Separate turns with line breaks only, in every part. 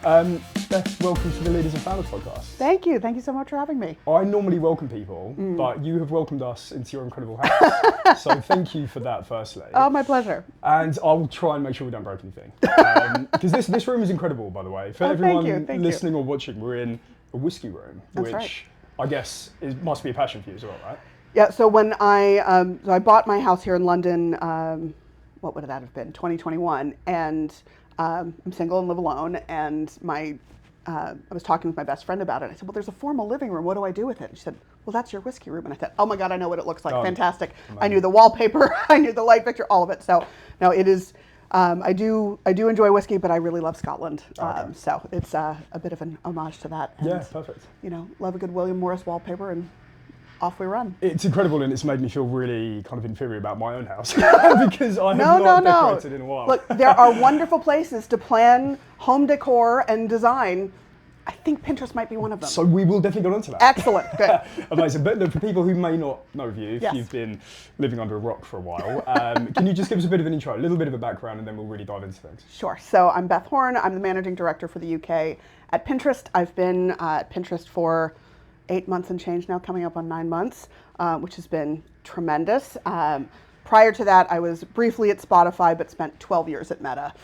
Beth, welcome to the Leaders and Founders podcast.
Thank you. Thank you so much for having me.
I normally welcome people, but you have welcomed us into your incredible house. So thank you for that, firstly.
Oh, my pleasure.
And I'll try and make sure we don't break anything. Because this room is incredible, by the way. For everyone listening or watching, we're in a whiskey room, which I guess must be a passion for you as well, right?
Yeah, so when I bought my house here in London, what would that have been, 2021, and I'm single and live alone, and I was talking with my best friend about it. I said, well, there's a formal living room. What do I do with it? And she said, well, that's your whiskey room. And I said, oh my God, I know what it looks like. Fantastic. Amazing. I knew the wallpaper. I knew the light fixture, all of it. So no, it is, I do enjoy whiskey, but I really love Scotland. So it's a bit of an homage to that. And,
yeah, perfect.
You know, love a good William Morris wallpaper, and off we run.
It's incredible, and it's made me feel really kind of inferior about my own house because I have not decorated in a while.
Look, there are wonderful places to plan home decor and design. I think Pinterest might be one of them.
So we will definitely go on to that.
Excellent, good.
Amazing. But for people who may not know of you, if you've been living under a rock for a while, can you just give us a bit of an intro, a little bit of a background, and then we'll really dive into things?
Sure. So I'm Beth Horn. I'm the managing director for the UK at Pinterest. I've been at Pinterest for 8 months and change now, coming up on 9 months, which has been tremendous. Prior to that, I was briefly at Spotify, but spent 12 years at Meta.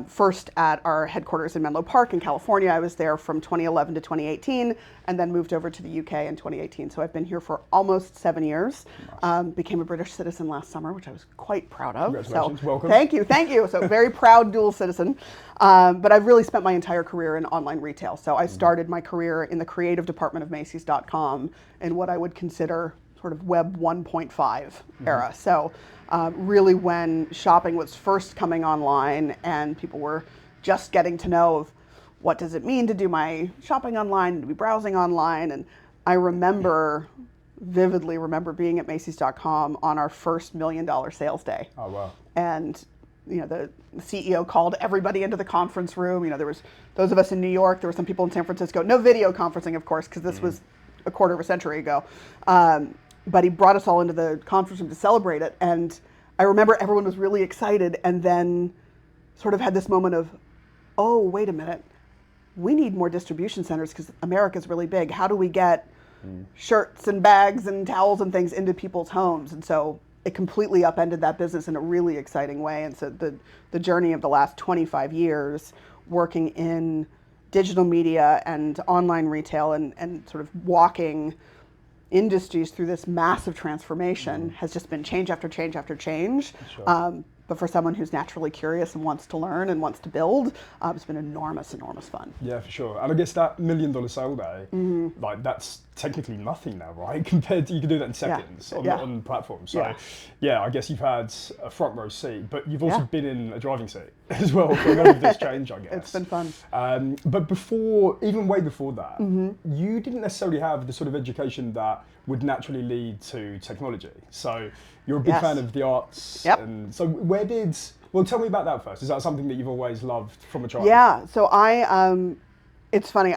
First at our headquarters in Menlo Park in California. I was there from 2011 to 2018, and then moved over to the UK in 2018. So I've been here for almost 7 years. Nice. Became a British citizen last summer, which I was quite proud of.
Congratulations, welcome.
Thank you. So very proud dual citizen. But I've really spent my entire career in online retail. So I started my career in the creative department of Macy's.com in what I would consider sort of web 1.5 era. So really when shopping was first coming online and people were just getting to know of what does it mean to do my shopping online, to be browsing online. And I vividly remember being at Macy's.com on our first $1 million sales day.
Oh, wow.
And you know, the CEO called everybody into the conference room. You know, there was those of us in New York, there were some people in San Francisco. No video conferencing, of course, because this was a quarter of a century ago. But he brought us all into the conference room to celebrate it. And I remember everyone was really excited and then sort of had this moment of, oh, wait a minute. We need more distribution centers because America's really big. How do we get shirts and bags and towels and things into people's homes? And so it completely upended that business in a really exciting way. And so the journey of the last 25 years working in digital media and online retail and sort of walking industries through this massive transformation has just been change after change after change. Sure. But for someone who's naturally curious and wants to learn and wants to build, it's been enormous fun. Yeah,
for sure. And I guess that $1 million sale day, like that's technically nothing now, right? Compared to, you can do that in seconds on platforms. So yeah, I guess you've had a front row seat, but you've also been in a driving seat as well for a lot of this change, I guess.
It's been fun.
But way before that, you didn't necessarily have the sort of education that would naturally lead to technology. So you're a big fan of the arts.
Yep.
And so tell me about that first. Is that something that you've always loved from a child?
Yeah, so it's funny,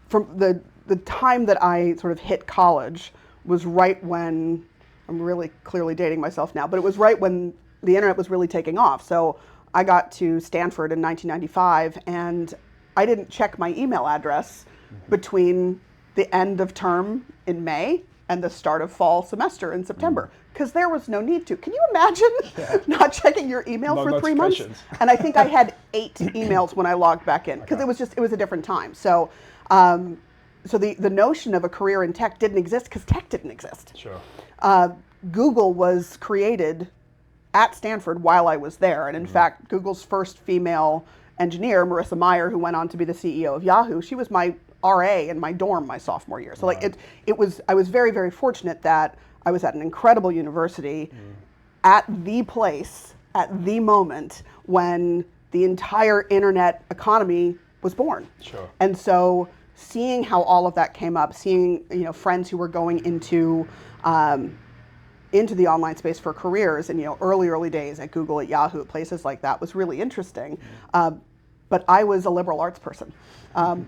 from the time that I sort of hit college was right when, I'm really clearly dating myself now, but it was right when the internet was really taking off. So I got to Stanford in 1995 and I didn't check my email address between the end of term in May and the start of fall semester in September, because there was no need to. Can you imagine not checking your email for 3 months? And I think I had 8 emails when I logged back in, because it was a different time. So so the notion of a career in tech didn't exist because tech didn't exist.
Sure.
Google was created at Stanford while I was there. And in fact, Google's first female engineer, Marissa Mayer, who went on to be the CEO of Yahoo, she was my RA in my dorm my sophomore year. So I was very, very fortunate that I was at an incredible university at the place, at the moment when the entire internet economy was born.
Sure.
And so seeing how all of that came up, seeing friends who were going into the online space for careers and early days at Google, at Yahoo, at places like that was really interesting. But I was a liberal arts person,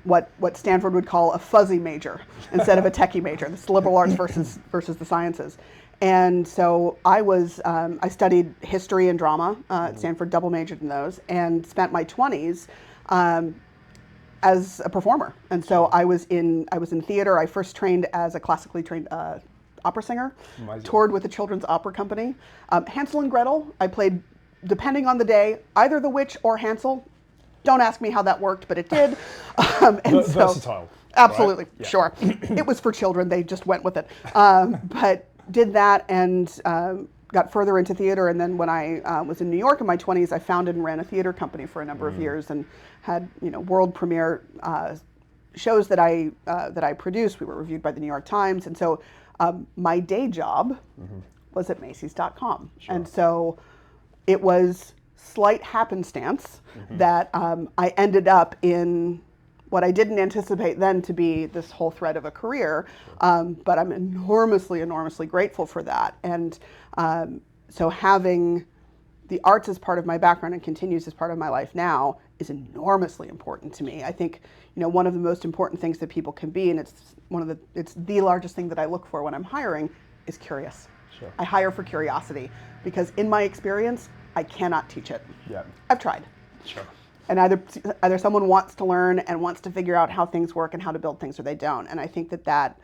what Stanford would call a fuzzy major instead of a techie major. This liberal arts versus the sciences. And so I studied history and drama at Stanford, double majored in those, and spent my 20s as a performer. And so I was in theater. I first trained as a classically trained opera singer, toured with the Children's Opera Company. Hansel and Gretel, I played, depending on the day, either the witch or Hansel. Don't ask me how that worked, but it did.
Versatile.
Absolutely,
right? Yeah.
sure. It was for children, they just went with it. But did that and got further into theater. And then when I was in New York in my 20s, I founded and ran a theater company for a number of years and had world premiere shows that I produced. We were reviewed by the New York Times. And so my day job was at Macy's.com. Sure. And so it was slight happenstance that I ended up in what I didn't anticipate then to be this whole thread of a career, but I'm enormously, enormously grateful for that. And so having the arts as part of my background and continues as part of my life now is enormously important to me. I think one of the most important things that people can be, and it's the largest thing that I look for when I'm hiring, is curious.
Sure.
I hire for curiosity because in my experience, I cannot teach it.
Yeah.
I've tried.
Sure.
And either someone wants to learn and wants to figure out how things work and how to build things, or they don't. And I think that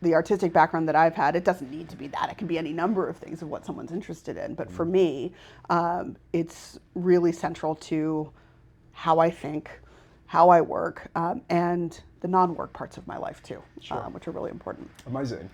the artistic background that I've had, it doesn't need to be that. It can be any number of things of what someone's interested in. But for me, it's really central to how I think, how I work, and the non-work parts of my life too, which are really important.
Amazing.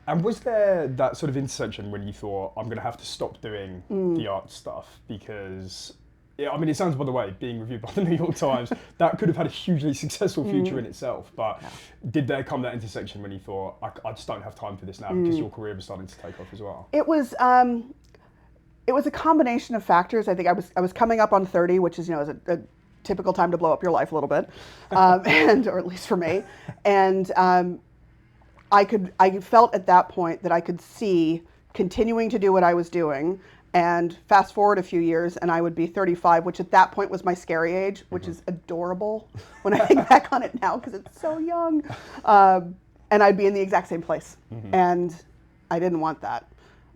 And was there that sort of intersection when you thought, I'm going to have to stop doing the art stuff? Because, it sounds, by the way, being reviewed by the New York Times, that could have had a hugely successful future in itself. But did there come that intersection when you thought, I just don't have time for this now because your career was starting to take off as well?
It was a combination of factors. I think I was coming up on 30, which is, is a typical time to blow up your life a little bit, or at least for me. And I felt at that point that I could see continuing to do what I was doing, and fast forward a few years and I would be 35, which at that point was my scary age, which is adorable when I think back on it now because it's so young. And I'd be in the exact same place. And I didn't want that.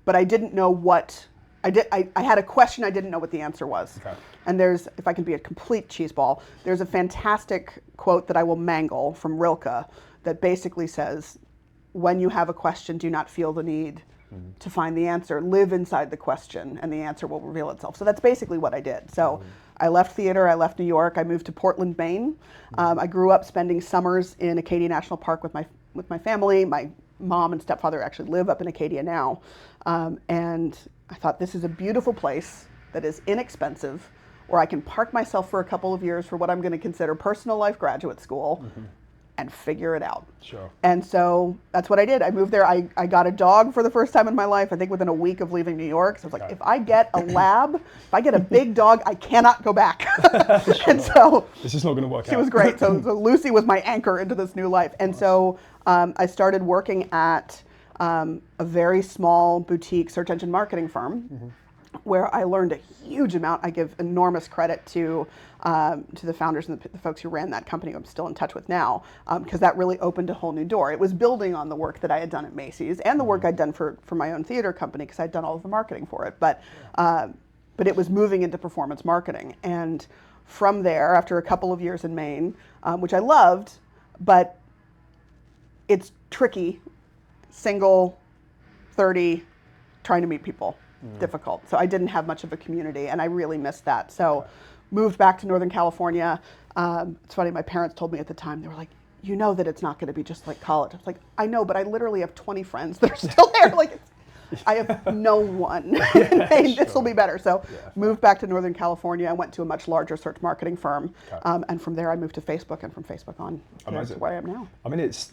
But I didn't know what, I had a question, I didn't know what the answer was. Okay. And if I can be a complete cheeseball, there's a fantastic quote that I will mangle from Rilke that basically says, when you have a question, do not feel the need to find the answer. Live inside the question, and the answer will reveal itself. So that's basically what I did. So I left theater, I left New York, I moved to Portland, Maine. I grew up spending summers in Acadia National Park with my family. My mom and stepfather actually live up in Acadia now. And I thought, this is a beautiful place that is inexpensive, where I can park myself for a couple of years for what I'm going to consider personal life graduate school. And figure it out. Sure. And so that's what I did. I moved there. I got a dog for the first time in my life, I think within a week of leaving New York. So I was like, if I get a lab, if I get a big dog, I cannot go back. And so
this is not going to work out.
She was great. So Lucy was my anchor into this new life. And so I started working at a very small boutique search engine marketing firm. Where I learned a huge amount. I give enormous credit to the founders and the folks who ran that company, who I'm still in touch with now, because that really opened a whole new door. It was building on the work that I had done at Macy's and the work I'd done for my own theater company, because I'd done all of the marketing for it. But it was moving into performance marketing. And from there, after a couple of years in Maine, which I loved, but it's tricky, single, 30, trying to meet people. Difficult. So I didn't have much of a community, and I really missed that. So moved back to Northern California. It's funny, my parents told me at the time, they were like, you know that it's not going to be just like college. I was like, I know, but I literally have 20 friends that are still there. Like, I have no one. This will be better. So moved back to Northern California. I went to a much larger search marketing firm. And from there I moved to Facebook, and from Facebook on to where I am now.
I mean, it's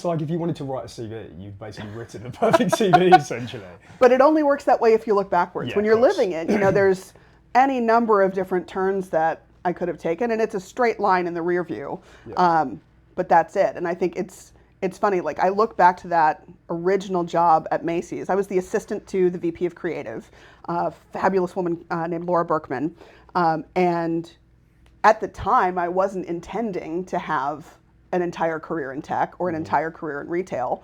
like if you wanted to write a CV, you've basically written the perfect CV essentially.
But it only works that way if you look backwards. When you're living it, there's any number of different turns that I could have taken, and it's a straight line in the rear view. But that's it. And I think it's funny, like I look back to that original job at Macy's. I was the assistant to the VP of Creative, a fabulous woman named Laura Berkman. And at the time, I wasn't intending to have an entire career in tech or an entire career in retail.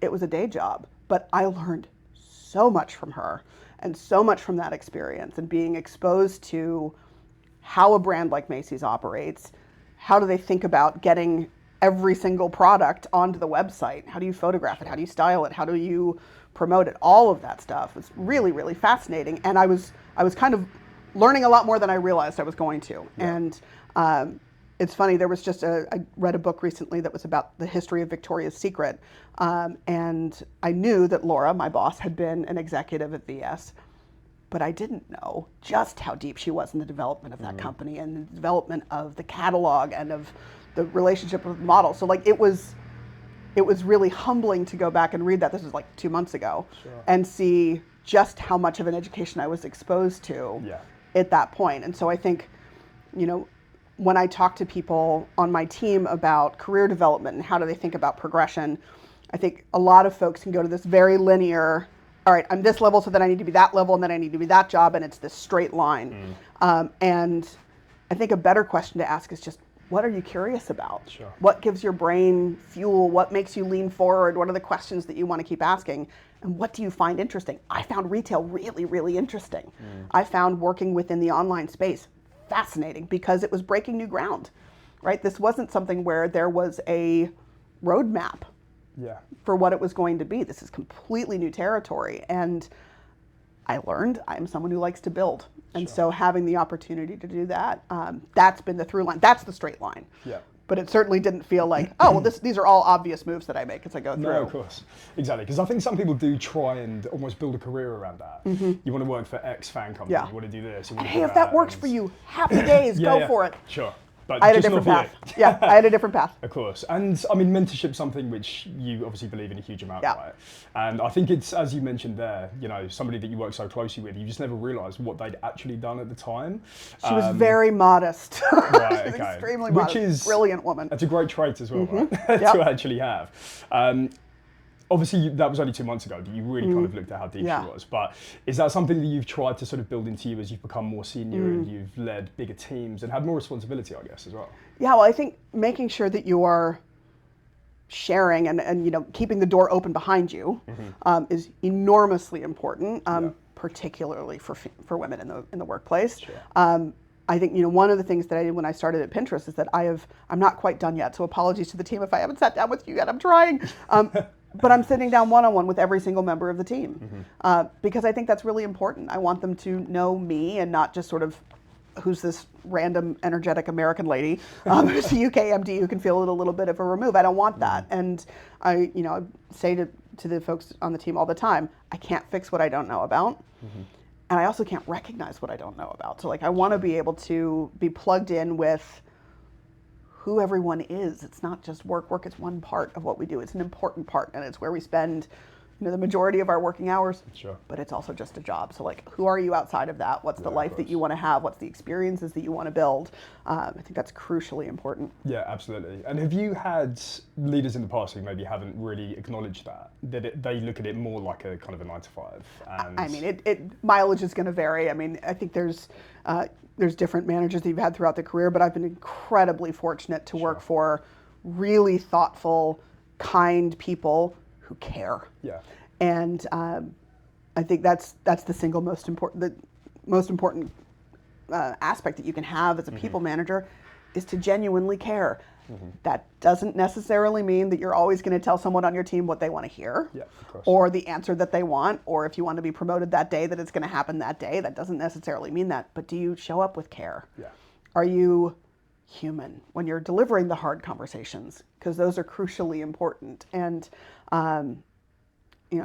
It was a day job, but I learned so much from her and so much from that experience, and being exposed to how a brand like Macy's operates. How do they think about getting every single product onto the website? How do you photograph it? How do you style it? How do you promote it? All of that stuff was really, really fascinating. And I was kind of learning a lot more than I realized I was going to. Yeah. And it's funny, there was just I read a book recently that was about the history of Victoria's Secret. And I knew that Laura, my boss, had been an executive at VS. But I didn't know just how deep she was in the development of that company and the development of the catalog and of the relationship with the model. So like it was really humbling to go back and read that. This was like 2 months ago. Sure. And see just how much of an education I was exposed to at that point. And so I think, when I talk to people on my team about career development and how do they think about progression, I think a lot of folks can go to this very linear, all right, I'm this level, so then I need to be that level, and then I need to be that job, and it's this straight line. And I think a better question to ask is just, what are you curious about?
Sure.
What gives your brain fuel? What makes you lean forward? What are the questions that you want to keep asking? And what do you find interesting? I found retail really, really interesting. I found working within the online space fascinating because it was breaking new ground, right? This wasn't something where there was a roadmap for what it was going to be. This is completely new territory. And I learned I'm someone who likes to build. And so having the opportunity to do that, that's been the through line. That's the straight line.
Yeah.
But it certainly didn't feel like, oh, well, these are all obvious moves that I make as I go through.
No, of course. Exactly. Because I think some people do try and almost build a career around that. You want to work for X fan company. You want to do this.
And hey, if that works for you, happy days, go for it.
Sure. But
I had a different path. I had a different path.
Of course. And I mean, mentorship's something which you obviously believe in a huge amount, right? And I think it's, as you mentioned there, somebody that you work so closely with, you just never realised what they'd actually done at the time.
She was very modest.
Right,
She's
okay.
extremely modest.
Which is
brilliant woman.
That's a great trait as well, right? To actually have. Obviously, that was only 2 months ago, but you really kind of looked at how deep she was. But is that something that you've tried to sort of build into you as you've become more senior and you've led bigger teams and had more responsibility, I guess, as well?
Yeah, well, I think making sure that you are sharing and keeping the door open behind you is enormously important, particularly for women in the workplace.
Sure.
I think one of the things that I did when I started at Pinterest is that I'm not quite done yet. So apologies to the team if I haven't sat down with you yet. I'm trying. But I'm sitting down one-on-one with every single member of the team because I think that's really important. I want them to know me and not just sort of who's this random energetic American lady who's a UK MD who can feel it a little bit of a remove. I don't want that. And I say to the folks on the team all the time, I can't fix what I don't know about. And I also can't recognize what I don't know about. So I want to be able to be plugged in with who everyone is. It's not just work. Work is one part of what we do. It's an important part, and it's where we spend the majority of our working hours.
Sure.
But it's also just a job. So who are you outside of that? What's the life that you want to have? What's the experiences that you want to build? I think that's crucially important.
Yeah, absolutely. And have you had leaders in the past who maybe haven't really acknowledged that they look at it more like a kind of a 9 to 5? And
I mean, mileage is going to vary. I mean, I think there's different managers that you've had throughout the career, but I've been incredibly fortunate to work for really thoughtful, kind people who care.
Yeah.
And I think that's the single most important aspect that you can have as a people manager is to genuinely care. That doesn't necessarily mean that you're always going to tell someone on your team what they want to hear, or the answer that they want, or if you want to be promoted that day, that it's going to happen that day. That doesn't necessarily mean that. But do you show up with care?
Yeah.
Are you human when you're delivering the hard conversations? Because those are crucially important. And I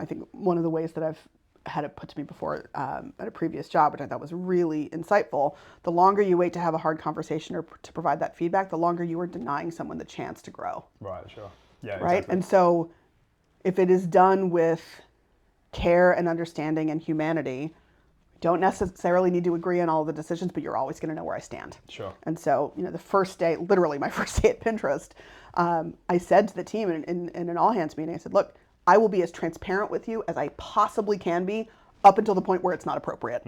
think one of the ways that I've had it put to me before at a previous job, which I thought was really insightful, the longer you wait to have a hard conversation or to provide that feedback, the longer you are denying someone the chance to grow.
Right, sure. Yeah,
right?
Exactly.
And so if it is done with care and understanding and humanity, don't necessarily need to agree on all of the decisions, but you're always going to know where I stand.
Sure.
And so, the first day, literally my first day at Pinterest, I said to the team in an all-hands meeting, I said, look, I will be as transparent with you as I possibly can be up until the point where it's not appropriate.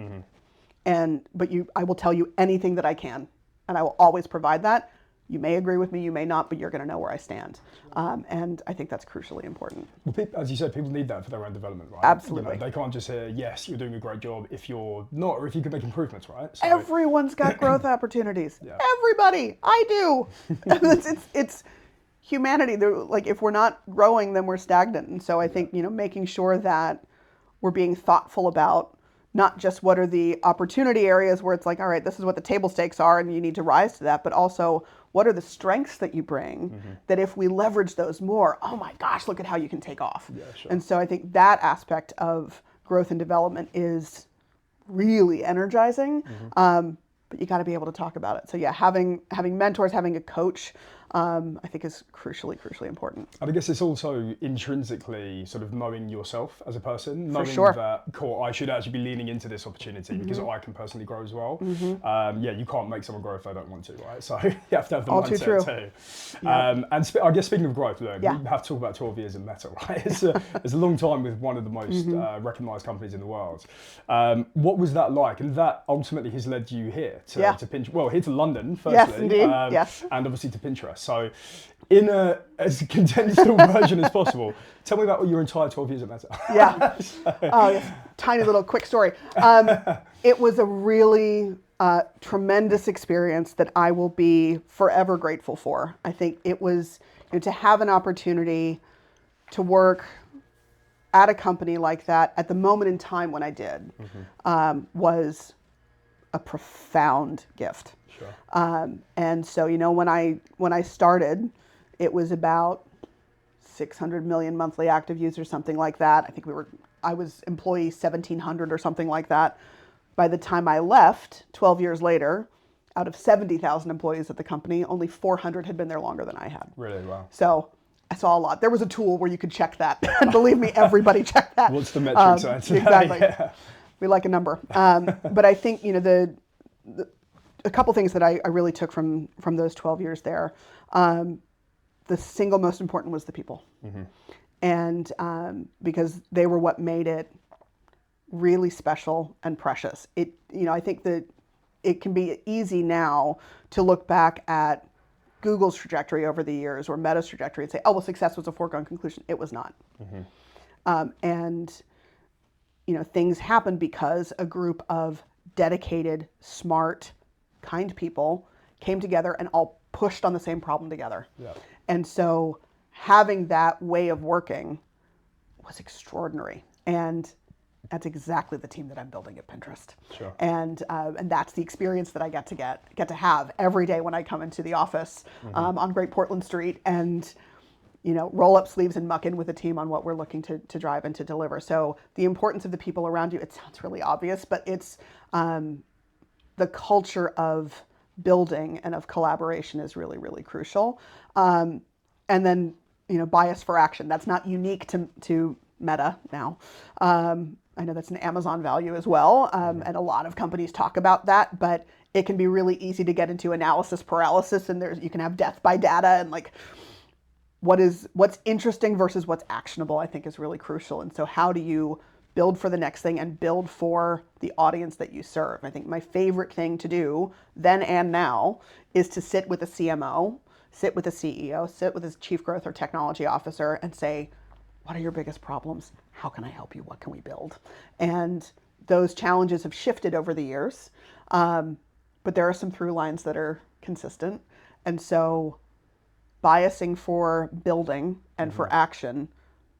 But I will tell you anything that I can, and I will always provide that. You may agree with me, you may not, but you're going to know where I stand. And I think that's crucially important.
Well, as you said, people need that for their own development, right?
Absolutely.
They can't just hear, yes, you're doing a great job if you're not, or if you can make improvements, right? So,
everyone's got growth opportunities. Yeah. Everybody. I do. it's humanity. Like, if we're not growing, then we're stagnant. And so I think, making sure that we're being thoughtful about not just what are the opportunity areas where it's like, all right, this is what the table stakes are and you need to rise to that, but also what are the strengths that you bring that if we leverage those more, oh my gosh, look at how you can take off.
Yeah, sure.
And so I think that aspect of growth and development is really energizing, but you got to be able to talk about it. So yeah, having mentors, having a coach, I think is crucially important.
And I guess it's also intrinsically sort of knowing yourself as a person, knowing that, cool, I should actually be leaning into this opportunity because I can personally grow as well. You can't make someone grow if they don't want to, right? So you have to have the mindset too. And I guess speaking of growth, look, we have to talk about 12 years in Meta, right? It's a long time with one of the most recognized companies in the world. What was that like? And that ultimately has led you here to Pinterest. Well, here to London, firstly.
Yes, indeed.
And obviously to Pinterest. So in as condensed version as possible, tell me about your entire 12 years at Meta.
Oh, yes. Tiny little quick story. It was a really tremendous experience that I will be forever grateful for. I think it was to have an opportunity to work at a company like that at the moment in time when I did was a profound gift.
Sure.
And so, when I started, it was about 600 million monthly active users, something like that. I think I was employee 1,700 or something like that. By the time I left, 12 years later, out of 70,000 employees at the company, only 400 had been there longer than I had.
Really? Wow.
So I saw a lot. There was a tool where you could check that. And believe me, everybody checked that.
What's the metric science?
Exactly. We like a number. But I think, a couple things that I really took from those 12 years there. The single most important was the people. And because they were what made it really special and precious. I think that it can be easy now to look back at Google's trajectory over the years or Meta's trajectory and say, oh, well, success was a foregone conclusion. It was not. And things happened because a group of dedicated, smart, kind people came together and all pushed on the same problem together. And so having that way of working was extraordinary. And that's exactly the team that I'm building at Pinterest.
Sure.
And that's the experience that I get to have every day when I come into the office on Great Portland Street and roll up sleeves and muck in with the team on what we're looking to drive and to deliver. So the importance of the people around you, it sounds really obvious, but it's the culture of building and of collaboration is really, really crucial. And then, bias for action. That's not unique to Meta now. I know that's an Amazon value as well. And a lot of companies talk about that, but it can be really easy to get into analysis paralysis and you can have death by data and what's interesting versus what's actionable, I think is really crucial. And so how do you build for the next thing and build for the audience that you serve? I think my favorite thing to do then and now is to sit with a CMO, sit with a CEO, sit with a chief growth or technology officer and say, what are your biggest problems? How can I help you? What can we build? And those challenges have shifted over the years, but there are some through lines that are consistent. And so biasing for building and for action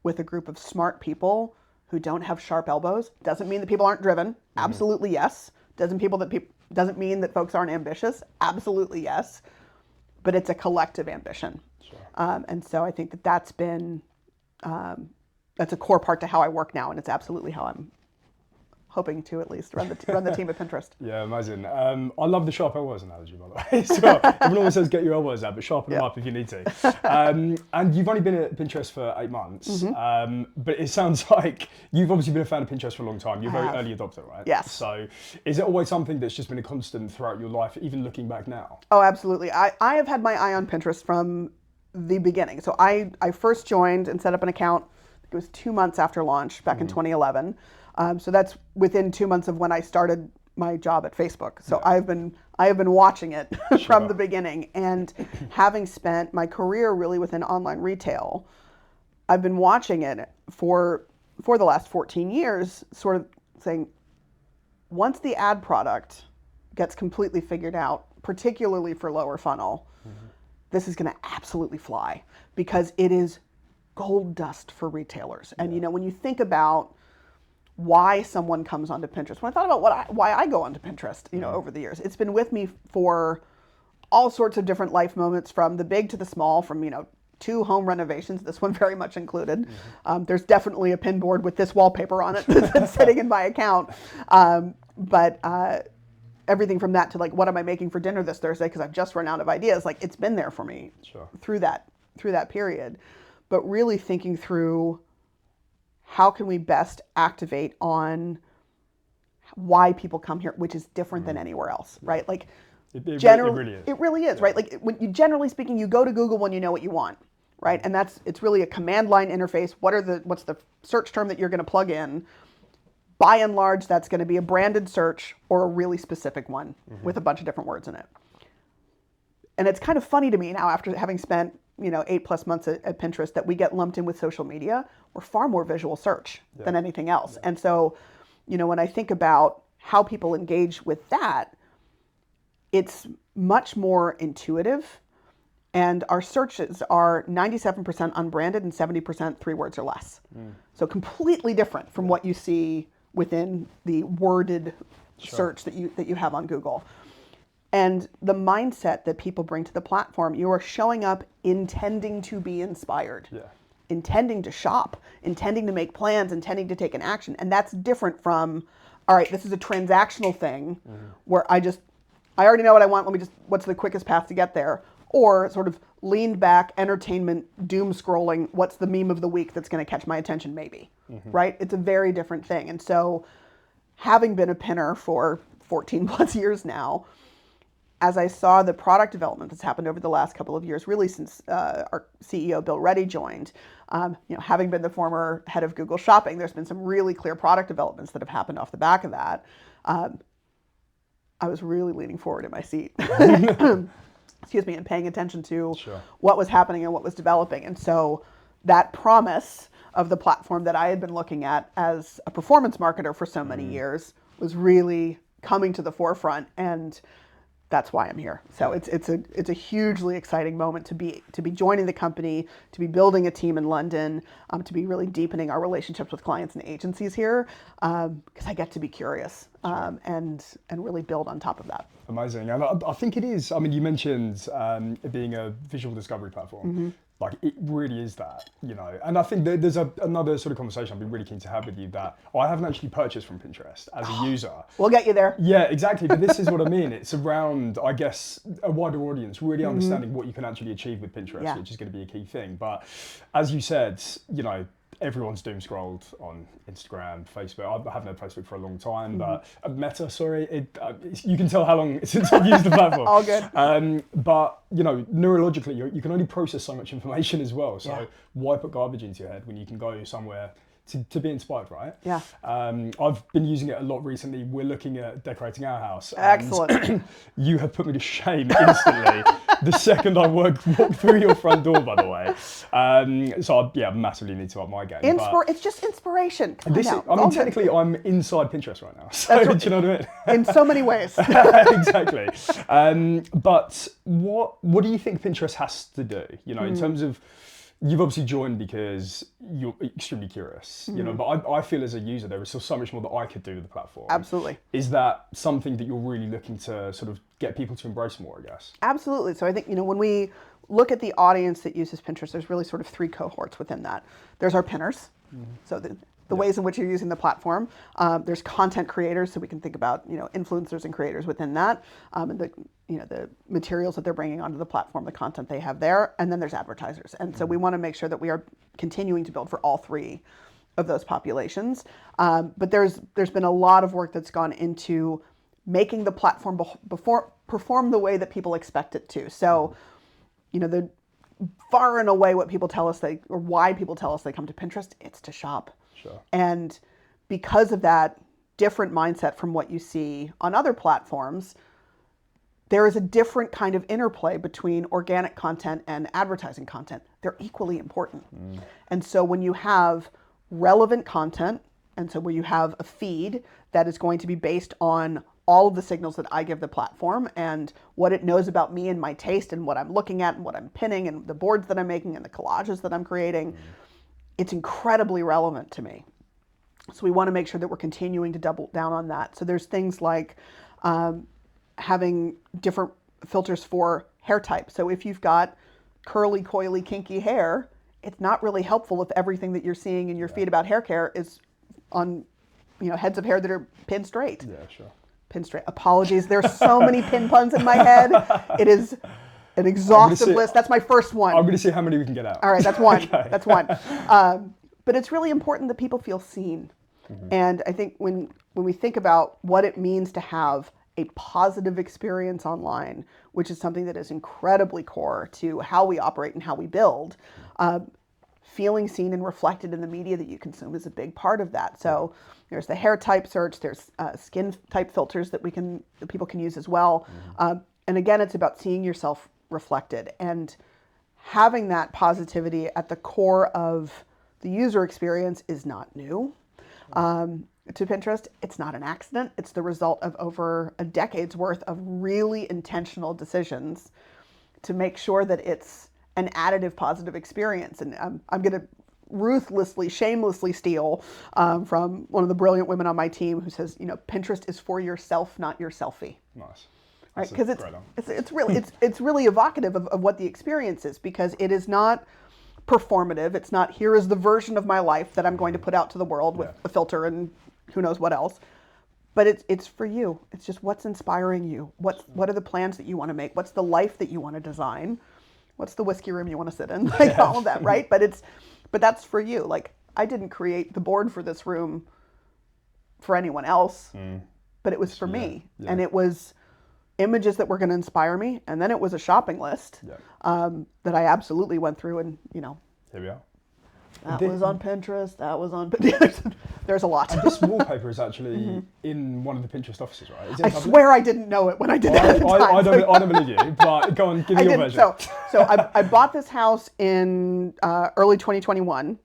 with a group of smart people who don't have sharp elbows doesn't mean that people aren't driven. Absolutely yes. Doesn't mean that folks aren't ambitious. Absolutely yes. But it's a collective ambition.
Sure.
And so I think that's been that's a core part to how I work now, and it's absolutely how I'm hoping to at least run the team at Pinterest.
Yeah, amazing. I love the sharp elbows analogy, by the way. So everyone always says get your elbows out, but sharpen them up if you need to. And you've only been at Pinterest for 8 months, but it sounds like you've obviously been a fan of Pinterest for a long time. You're a very early adopter, right?
Yes.
So is it always something that's just been a constant throughout your life, even looking back now?
Oh, absolutely. I have had my eye on Pinterest from the beginning. So I first joined and set up an account, it was 2 months after launch back in 2011. So that's within 2 months of when I started my job at Facebook. So I've been I have been watching it from the beginning. And having spent my career really within online retail, I've been watching it for the last 14 years, sort of saying, once the ad product gets completely figured out, particularly for lower funnel, this is going to absolutely fly because it is gold dust for retailers. And you know, when you think about why someone comes onto Pinterest, when I thought about why I go onto Pinterest, you know, over the years, it's been with me for all sorts of different life moments, from the big to the small, from, you know, 2 home renovations, this one very much included. There's definitely a pin board with this wallpaper on it that's sitting in my account. But everything from that to, like, what am I making for dinner this Thursday because I've just run out of ideas, like, it's been there for me through that period. But really thinking through, how can we best activate on why people come here, which is different than anywhere else, right? Like,
it really is,
right? Like, when you, generally speaking, you go to Google when you know what you want, right? And it's really a command line interface. What's the search term that you're going to plug in? By and large, that's going to be a branded search or a really specific one with a bunch of different words in it. And it's kind of funny to me now, after having spent, you know, 8+ months at Pinterest, that we get lumped in with social media. We're far more visual search than anything else. And so, you know, when I think about how people engage with that, it's much more intuitive. And our searches are 97% unbranded and 70% 3 words or less. So completely different from what you see within the worded search that you have on Google. And the mindset that people bring to the platform, you are showing up intending to be inspired, intending to shop, intending to make plans, intending to take an action. And that's different from, all right, this is a transactional thing where I already know what I want. What's the quickest path to get there? Or sort of leaned back, entertainment, doom scrolling, what's the meme of the week that's going to catch my attention, maybe, right? It's a very different thing. And so, having been a pinner for 14+ years now, as I saw the product development that's happened over the last couple of years, really since our CEO, Bill Reddy, joined, you know, having been the former head of Google Shopping, there's been some really clear product developments that have happened off the back of that. I was really leaning forward in my seat. Excuse me, and paying attention to what was happening and what was developing. And so that promise of the platform that I had been looking at as a performance marketer for so many years was really coming to the forefront, and that's why I'm here. So it's a hugely exciting moment to be joining the company, to be building a team in London, to be really deepening our relationships with clients and agencies here, because I get to be curious and really build on top of that.
Amazing. And I think it is. I mean, you mentioned it being a visual discovery platform. Like, it really is that, you know. And I think there's another sort of conversation I'd be really keen to have with you, that I haven't actually purchased from Pinterest as a user.
We'll get you there.
Yeah, exactly. But this is what I mean. It's around, I guess, a wider audience, really understanding what you can actually achieve with Pinterest, which is going to be a key thing. But as you said, you know, everyone's doom scrolled on Instagram, Facebook. I haven't had Facebook for a long time, but Meta, sorry, you can tell how long since I've used the platform.
All good.
But you know, neurologically, you can only process so much information as well. So why put garbage into your head when you can go somewhere to be inspired, right?
Yeah.
I've been using it a lot recently. We're looking at decorating our house.
Excellent.
You have put me to shame instantly the second I walked through your front door, by the way. So I massively need to up my game.
It's just inspiration.
Technically, I'm inside Pinterest right now. So do you know what I mean?
In so many ways.
Exactly. But what do you think Pinterest has to do? You know, in terms of, you've obviously joined because you're extremely curious, you know, but I feel as a user, there is still so much more that I could do with the platform.
Absolutely.
Is that something that you're really looking to sort of get people to embrace more, I guess?
Absolutely. So I think, you know, when we look at the audience that uses Pinterest, there's really sort of 3 cohorts within that. There's our pinners. So the ways in which you're using the platform. There's content creators, so we can think about, you know, influencers and creators within that, and the materials that they're bringing onto the platform, the content they have there, and then there's advertisers. And so we want to make sure that we are continuing to build for all 3 of those populations. But there's been a lot of work that's gone into making the platform perform the way that people expect it to. So, you know, the far and away what people tell us why people tell us they come to Pinterest, it's to shop.
Sure.
And because of that different mindset from what you see on other platforms, there is a different kind of interplay between organic content and advertising content. They're equally important. And so when you have relevant content, and so where you have a feed that is going to be based on all of the signals that I give the platform and what it knows about me and my taste and what I'm looking at and what I'm pinning and the boards that I'm making and the collages that I'm creating, it's incredibly relevant to me. So we want to make sure that we're continuing to double down on that. So there's things like having different filters for hair type. So if you've got curly, coily, kinky hair, it's not really helpful if everything that you're seeing in your feed about hair care is on, heads of hair that are pinned straight.
Yeah, sure.
Pin straight. Apologies. There's so many pin puns in my head. It is an exhaustive list. That's my first one.
I'm going to see how many we can get out.
All right, that's one. Okay. That's one. But it's really important that people feel seen. And I think when we think about what it means to have a positive experience online, which is something that is incredibly core to how we operate and how we build, feeling seen and reflected in the media that you consume is a big part of that. So there's the hair type search, there's skin type filters that people can use as well. And again, it's about seeing yourself reflected and having that positivity at the core of the user experience is not new. To Pinterest, it's not an accident. It's the result of over a decade's worth of really intentional decisions to make sure that it's an additive, positive experience. And I'm going to ruthlessly, shamelessly steal from one of the brilliant women on my team who says, Pinterest is for yourself, not your selfie.
Nice.
Right? Because it's really evocative of what the experience is, because it is not performative. It's not, here is the version of my life that I'm going to put out to the world with a filter and who knows what else. But it's for you. It's just what's inspiring you. What are the plans that you want to make? What's the life that you want to design? What's the whiskey room you want to sit in? Like all of that, right? But that's for you. Like, I didn't create the board for this room for anyone else, but it was for me. Yeah. And it was images that were going to inspire me. And then it was a shopping list that I absolutely went through and,
Here we are.
That was on Pinterest. That was on Pinterest. There's a lot.
And this wallpaper is actually in one of the Pinterest offices, right? Is it
I swear I didn't know it when I did that at the time.
I don't believe you, but go on, give me your version.
So I bought this house in early 2021.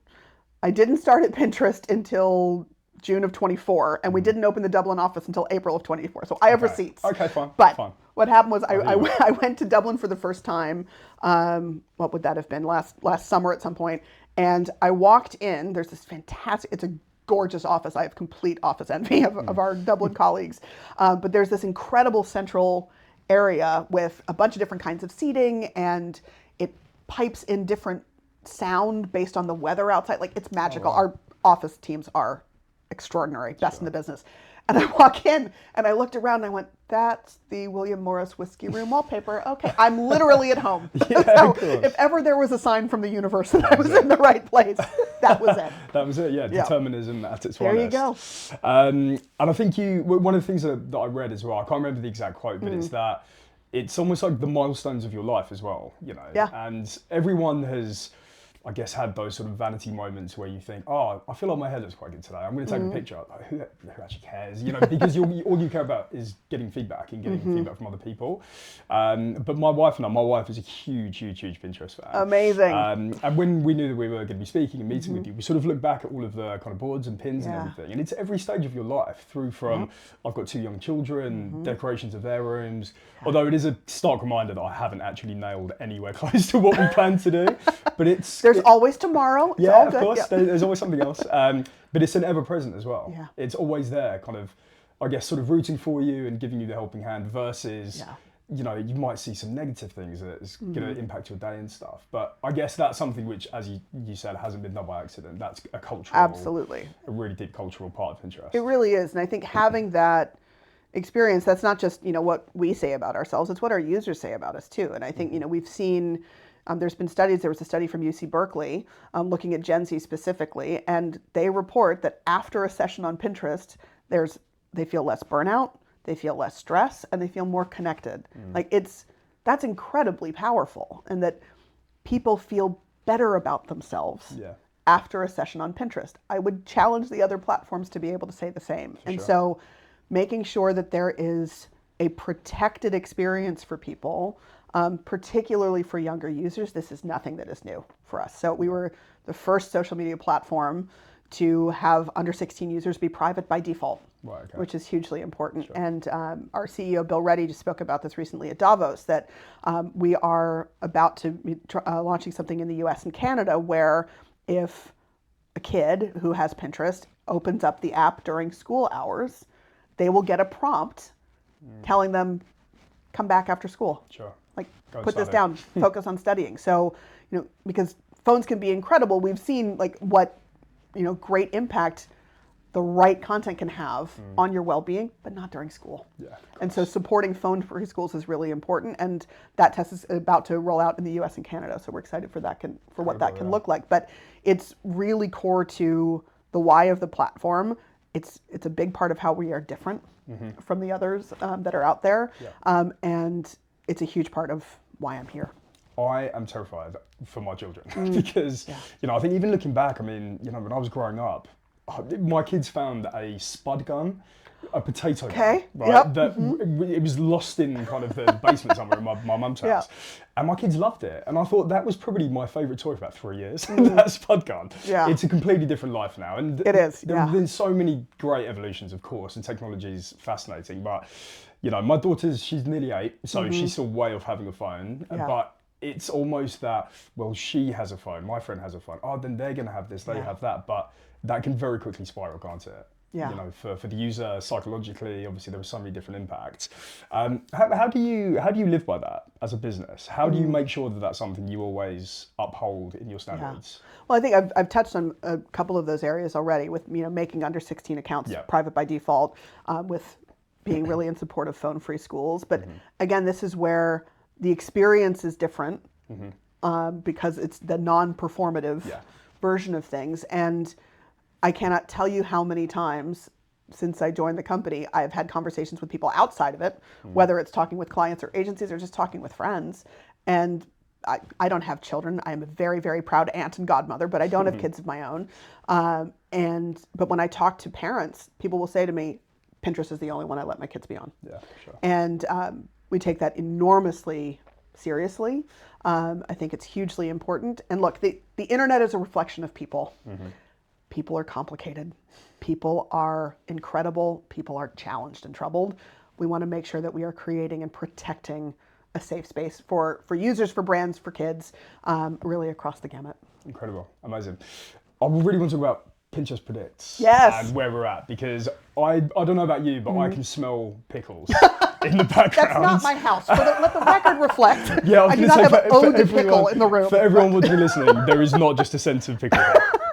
I didn't start at Pinterest until June of 24, and we didn't open the Dublin office until April of 24. So I have receipts.
Okay, fine.
But what happened was I went to Dublin for the first time. What would that have been? Last summer at some point. And I walked in. There's this fantastic, it's a gorgeous office. I have complete office envy of our Dublin colleagues. But there's this incredible central area with a bunch of different kinds of seating, and it pipes in different sound based on the weather outside. Like, it's magical.
Oh, wow.
Our office teams are extraordinary, best in the business. And I walk in and I looked around and I went, that's the William Morris Whiskey Room wallpaper. Okay, I'm literally at home. So if ever there was a sign from the universe that I was in the right place, that was it.
That was it, yeah. Determinism at its finest.
There you go.
And I think one of the things that I read as well, I can't remember the exact quote, but it's that it's almost like the milestones of your life as well,
Yeah.
And everyone has, I guess, had those sort of vanity moments where you think, oh, I feel like my hair looks quite good today. I'm going to take a picture. Like, who actually cares? Because all you care about is getting feedback and getting feedback from other people. But my wife is a huge Pinterest fan.
Amazing.
And when we knew that we were going to be speaking and meeting with you, we sort of looked back at all of the kind of boards and pins and everything. And it's every stage of your life, through from, I've got 2 young children, decorations of their rooms. Although it is a stark reminder that I haven't actually nailed anywhere close to what we plan to do. But
there's always tomorrow. It's
of course. Yeah. There's always something else. But it's an ever-present as well.
Yeah.
It's always there, kind of, I guess, sort of rooting for you and giving you the helping hand versus, you might see some negative things that is going to impact your day and stuff. But I guess that's something which, as you said, hasn't been done by accident. That's a cultural,
absolutely,
a really deep cultural part of Pinterest.
It really is. And I think having that experience, that's not just, what we say about ourselves, it's what our users say about us too. And I think, we've seen, there's been studies, there was a study from UC Berkeley looking at Gen Z specifically, and they report that after a session on Pinterest, they feel less burnout, they feel less stress, and they feel more connected. Like, that's incredibly powerful, and that people feel better about themselves after a session on Pinterest. I would challenge the other platforms to be able to say the same. So making sure that there is a protected experience for people, particularly for younger users. This is nothing that is new for us. So we were the first social media platform to have under 16 users be private by default,
right, okay.
which is hugely important. Sure. And our CEO, Bill Reddy, just spoke about this recently at Davos, that we are about to be launching something in the US and Canada where if a kid who has Pinterest opens up the app during school hours, they will get a prompt telling them, come back after school.
Sure.
Like, put this down, focus on studying. So, because phones can be incredible, we've seen like what, great impact the right content can have on your well-being, but not during school.
Yeah,
and so supporting phone-free schools is really important, and that test is about to roll out in the US and Canada, so we're excited for what that can look like. But it's really core to the why of the platform. It's a big part of how we are different from the others that are out there, and it's a huge part of why I'm here.
I am terrified for my children because, I think even looking back, when I was growing up, my kids found a spud gun, a potato gun, right? It was lost in kind of the basement somewhere in my mum's house. And my kids loved it. And I thought that was probably my favourite toy for about 3 years, that spud gun. Yeah. It's a completely different life now. And
it is,
there have been so many great evolutions, of course, and technology is fascinating. But, my she's nearly 8, so she's still way off having a phone. Yeah. But it's almost that, well, she has a phone, my friend has a phone. Oh, then they're going to have this, they have that. But that can very quickly spiral, can't it? Yeah. For the user psychologically, obviously there are so many different impacts. How do you live by that as a business? How do you make sure that that's something you always uphold in your standards?
Yeah. Well, I think I've touched on a couple of those areas already with making under 16 accounts private by default, with being really in support of phone-free schools. But again, this is where the experience is different because it's the non-performative version of things. And I cannot tell you how many times since I joined the company, I've had conversations with people outside of it, whether it's talking with clients or agencies or just talking with friends. And I don't have children. I am a very, very proud aunt and godmother, but I don't have kids of my own. But when I talk to parents, people will say to me, Pinterest is the only one I let my kids be on. Yeah, sure. And we take that enormously seriously. I think it's hugely important. And look, the internet is a reflection of people. People are complicated. People are incredible. People are challenged and troubled. We want to make sure that we are creating and protecting a safe space for users, for brands, for kids, really across the gamut.
Incredible. Amazing. I really want to talk about Pinterest Predicts
and
where we're at, because I don't know about you, but I can smell pickles in the background.
That's not my house. Let the record reflect. I do not have an ode to pickle in the room.
For everyone watching listening, there is not just a sense of pickle.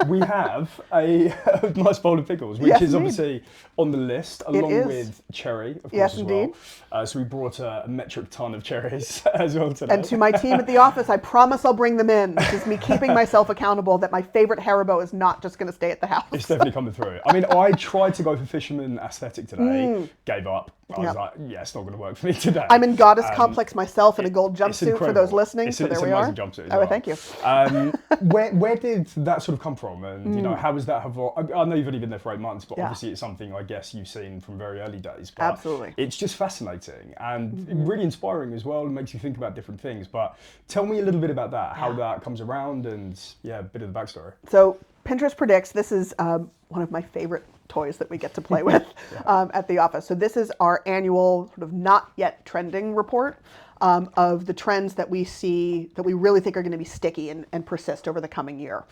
We have a nice bowl of pickles, which is obviously on the list, along with cherry, of course, as well. So we brought a metric ton of cherries as well today.
And to my team at the office, I promise I'll bring them in. This is me keeping myself accountable that my favorite Haribo is not just going to stay at the house.
It's definitely coming through. I tried to go for fisherman aesthetic today, gave up. I was like, it's not going to work for me today.
I'm in goddess complex myself in a gold jumpsuit for those listening, so there we are.
It's an amazing jumpsuit.
Thank you.
Where did that sort of come from? And, how was that evolved? I know you've only been there for 8 months, but obviously it's something I guess you've seen from very early days. But
absolutely.
It's just fascinating and really inspiring as well. It makes you think about different things. But tell me a little bit about that, how that comes around, and a bit of the backstory.
So Pinterest Predicts, this is one of my favorite toys that we get to play with at the office. So this is our annual sort of not yet trending report of the trends that we see that we really think are going to be sticky and persist over the coming year.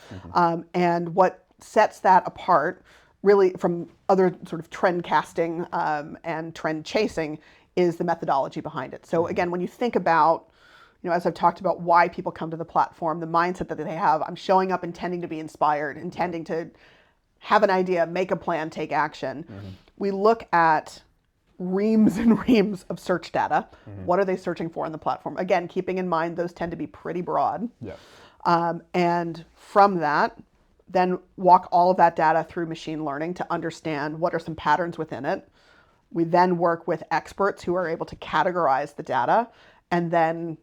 And what sets that apart really from other sort of trend casting and trend chasing is the methodology behind it. So again, when you think about, as I've talked about why people come to the platform, the mindset that they have, I'm showing up intending to be inspired, intending to have an idea, make a plan, take action. We look at reams and reams of search data. What are they searching for in the platform? Again, keeping in mind those tend to be pretty broad. And from that, then walk all of that data through machine learning to understand what are some patterns within it. We then work with experts who are able to categorize the data and then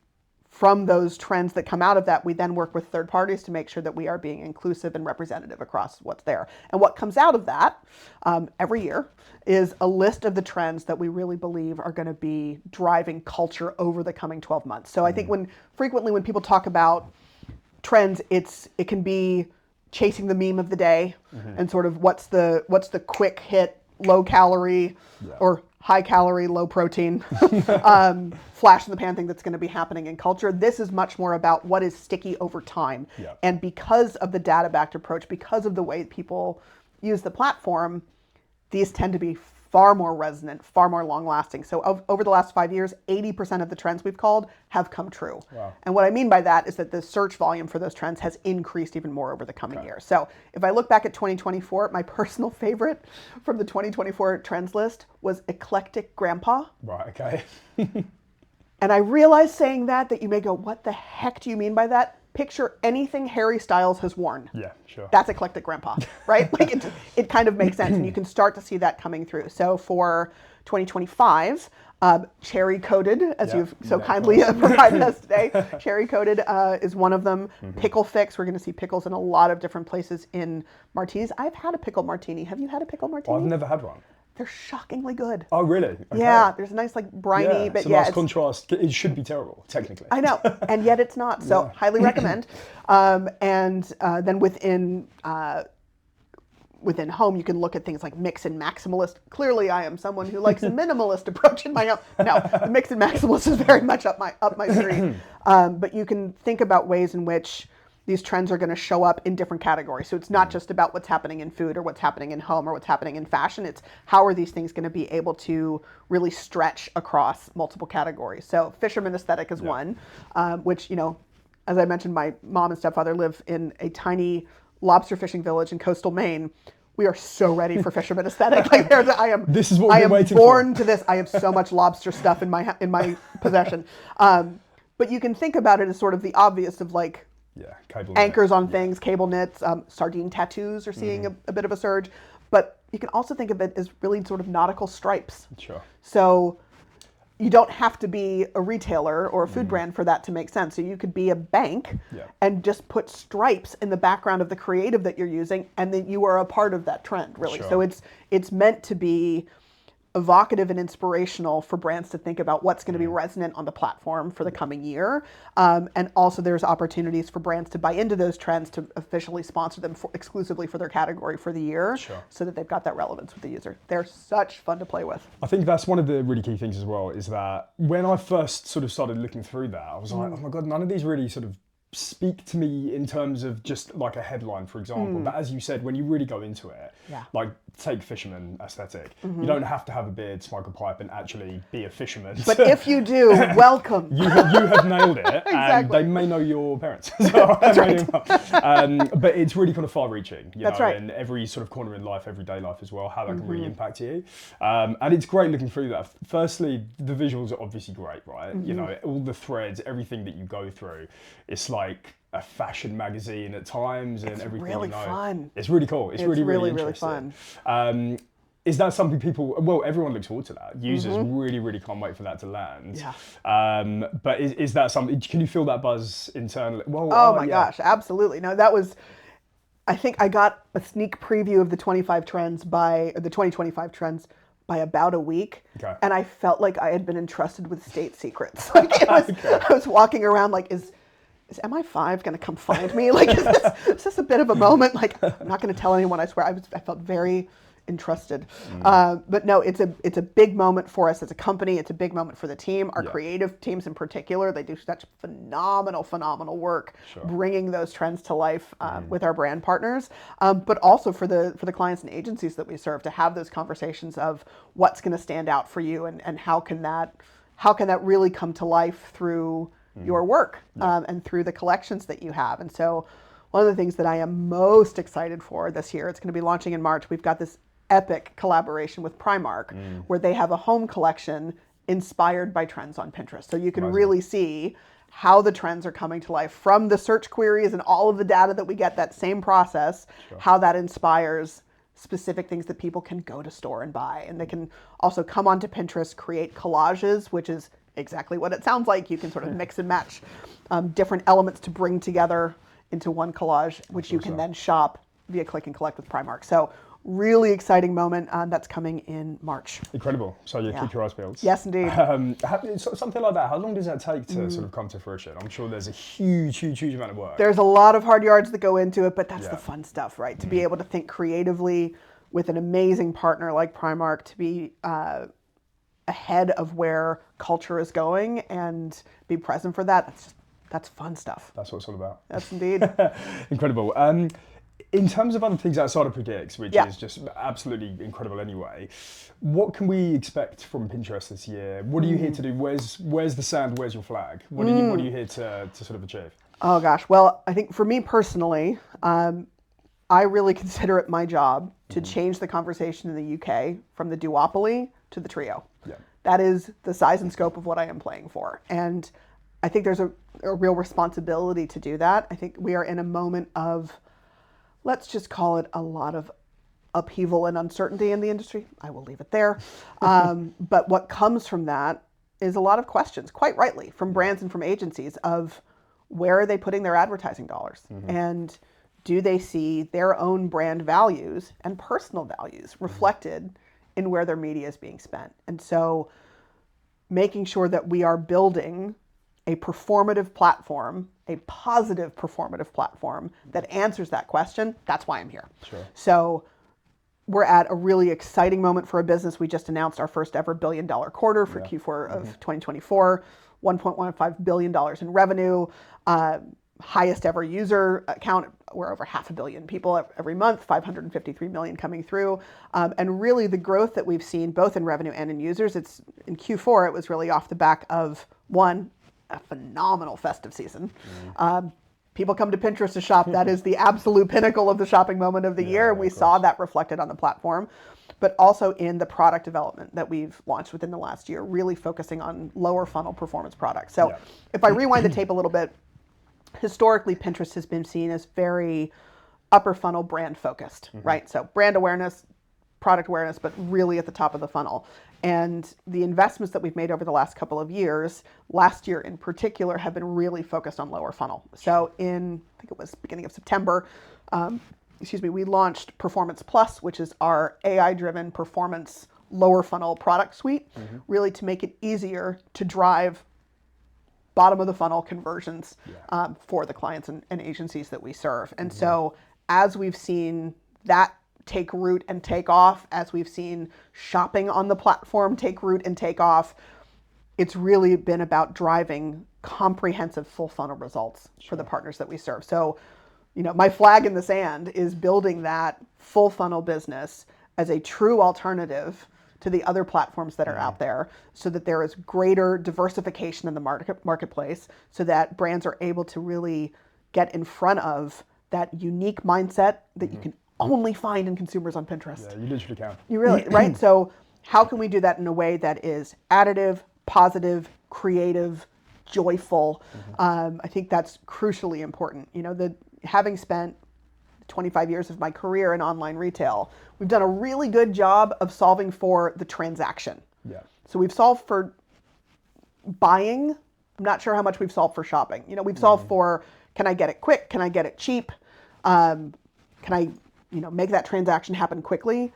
from those trends that come out of that, we then work with third parties to make sure that we are being inclusive and representative across what's there. And what comes out of that every year is a list of the trends that we really believe are going to be driving culture over the coming 12 months. So I think frequently when people talk about trends, it can be chasing the meme of the day and sort of what's the quick hit, low calorie or high calorie, low protein, flash in the pan thing that's going to be happening in culture. This is much more about what is sticky over time.
Yeah.
And because of the data-backed approach, because of the way people use the platform, these tend to be far more resonant, far more long-lasting. So over the last 5 years, 80% of the trends we've called have come true.
Wow.
And what I mean by that is that the search volume for those trends has increased even more over the coming year. So if I look back at 2024, my personal favorite from the 2024 trends list was eclectic grandpa.
Right, okay.
And I realize saying that you may go, what the heck do you mean by that? Picture anything Harry Styles has worn.
Yeah, sure.
That's eclectic grandpa, right? Like it kind of makes sense, and you can start to see that coming through. So for 2025, cherry coated, as you've so kindly provided us today, cherry coated is one of them. Pickle fix, we're going to see pickles in a lot of different places in martinis. I've had a pickle martini. Have you had a pickle martini?
I've never had one.
They're shockingly good.
Oh, really? Okay.
Yeah, there's a nice like briny, but
it's a nice contrast. It should be terrible, technically.
I know, and yet it's not. So highly recommend. And then within home, you can look at things like mix and maximalist. Clearly, I am someone who likes a minimalist approach in my own. No, the mix and maximalist is very much up my street. But you can think about ways in which these trends are going to show up in different categories. So it's not just about what's happening in food or what's happening in home or what's happening in fashion. It's how are these things going to be able to really stretch across multiple categories. So fisherman aesthetic is one, which, as I mentioned, my mom and stepfather live in a tiny lobster fishing village in coastal Maine. We are so ready for fisherman aesthetic. Like
this is what we've been waiting for.
Born to this. I have so much lobster stuff in my possession. But you can think about it as sort of the obvious of like,
cable
anchors on things, cable knits, sardine tattoos are seeing a bit of a surge. But you can also think of it as really sort of nautical stripes.
Sure.
So you don't have to be a retailer or a food brand for that to make sense. So you could be a bank and just put stripes in the background of the creative that you're using, and then you are a part of that trend, really.
Sure.
So it's meant to be evocative and inspirational for brands to think about what's going to be resonant on the platform for the coming year. And also there's opportunities for brands to buy into those trends to officially sponsor them exclusively for their category for the year so that they've got that relevance with the user. They're such fun to play with.
I think that's one of the really key things as well, is that when I first sort of started looking through that, I was like, oh my God, none of these really sort of speak to me in terms of just like a headline, for example. But as you said, when you really go into it, like take fisherman aesthetic, you don't have to have a beard, smoke a pipe, and actually be a fisherman.
But if you do, welcome.
You have nailed it. Exactly. And they may know your parents. So that's right. But it's really kind of far-reaching,
that's right.
in every sort of corner in life, everyday life as well, how that can really impact you. And it's great looking through that. Firstly, the visuals are obviously great, right? All the threads, everything that you go through, it's like a fashion magazine at times, and everything.
Really fun.
It's really cool. It's really interesting.
Fun.
Is that something everyone looks forward to that. Users really, really can't wait for that to land.
Yeah.
But is that something, can you feel that buzz internally? Well,
oh my gosh, absolutely. No, I think I got a sneak preview of the 2025 trends by about a week.
Okay.
And I felt like I had been entrusted with state secrets. Like I was walking around like, is MI5 going to come find me? Like, is this a bit of a moment? Like, I'm not going to tell anyone, I swear. I felt very entrusted. But no, it's a big moment for us as a company. It's a big moment for the team. Our creative teams in particular, they do such phenomenal work bringing those trends to life with our brand partners. But also for the clients and agencies that we serve, to have those conversations of what's going to stand out for you, and how can that really come to life through your work and through the collections that you have. And so one of the things that I am most excited for this year, it's going to be launching in March. We've got this epic collaboration with Primark where they have a home collection inspired by trends on Pinterest. So you can really see how the trends are coming to life from the search queries and all of the data that we get, that same process, how that inspires specific things that people can go to store and buy. And they can also come onto Pinterest, create collages, which is exactly what it sounds like. You can sort of mix and match different elements to bring together into one collage, which you can then shop via click and collect with Primark. So really exciting moment that's coming in March.
Incredible. So you keep your eyes peeled.
Yes, indeed.
Something like that, how long does that take to sort of come to fruition? I'm sure there's a huge amount of work.
There's a lot of hard yards that go into it, but that's the fun stuff, right? To be able to think creatively with an amazing partner like Primark, to be ahead of where culture is going and be present for that, that's fun stuff.
That's what it's all about.
That's indeed.
Incredible. In terms of other things outside of Predicts, which is just absolutely incredible anyway, what can we expect from Pinterest this year? What are you here to do? Where's the sand? Where's your flag? What are you here to sort of achieve?
Oh gosh, well, I think for me personally, I really consider it my job to change the conversation in the UK from the duopoly to the trio.
Yeah.
That is the size and scope of what I am playing for. And I think there's a real responsibility to do that. I think we are in a moment of, let's just call it, a lot of upheaval and uncertainty in the industry. I will leave it there. But what comes from that is a lot of questions, quite rightly, from brands and from agencies of where are they putting their advertising dollars? And do they see their own brand values and personal values reflected in where their media is being spent? And so making sure that we are building a performative platform, a positive performative platform that answers that question, that's why I'm here.
Sure.
So we're at a really exciting moment for a business. We just announced our first ever $1 billion quarter for Q4 of 2024, $1.15 billion in revenue, highest ever user count. We're over 500 million people every month, 553 million coming through. And really the growth that we've seen both in revenue and in users, it's in Q4, it was really off the back of a phenomenal festive season. People come to Pinterest to shop. That is the absolute pinnacle of the shopping moment of the year. And we saw that reflected on the platform, but also in the product development that we've launched within the last year, really focusing on lower funnel performance products. So if I rewind the tape a little bit, historically, Pinterest has been seen as very upper funnel brand focused, right? So brand awareness, product awareness, but really at the top of the funnel. And the investments that we've made over the last couple of years, last year in particular, have been really focused on lower funnel. So I think it was beginning of September, we launched Performance Plus, which is our AI-driven performance lower funnel product suite, really to make it easier to drive bottom of the funnel conversions for the clients and agencies that we serve. And so as we've seen that take root and take off, as we've seen shopping on the platform take root and take off, it's really been about driving comprehensive full funnel results for the partners that we serve. So, my flag in the sand is building that full funnel business as a true alternative to the other platforms that are out there, so that there is greater diversification in the marketplace, so that brands are able to really get in front of that unique mindset that you can only find in consumers on Pinterest.
Yeah, you literally can.
You really, right? So how can we do that in a way that is additive, positive, creative, joyful? I think that's crucially important. Having spent 25 years of my career in online retail, we've done a really good job of solving for the transaction.
Yeah.
So we've solved for buying. I'm not sure how much we've solved for shopping. We've solved for, can I get it quick? Can I get it cheap? Can I, make that transaction happen quickly?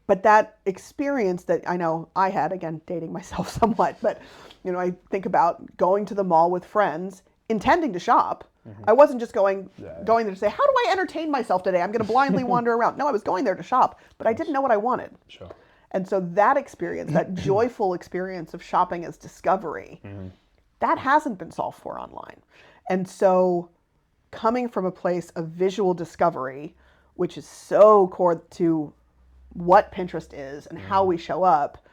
But that experience that I know I had, again, dating myself somewhat, but, I think about going to the mall with friends, intending to shop. I wasn't just going there to say, how do I entertain myself today? I'm going to blindly wander around. No, I was going there to shop, but I didn't know what I wanted.
Sure.
And so that experience, that joyful experience of shopping as discovery, that hasn't been solved for online. And so coming from a place of visual discovery, which is so core to what Pinterest is and how we show up,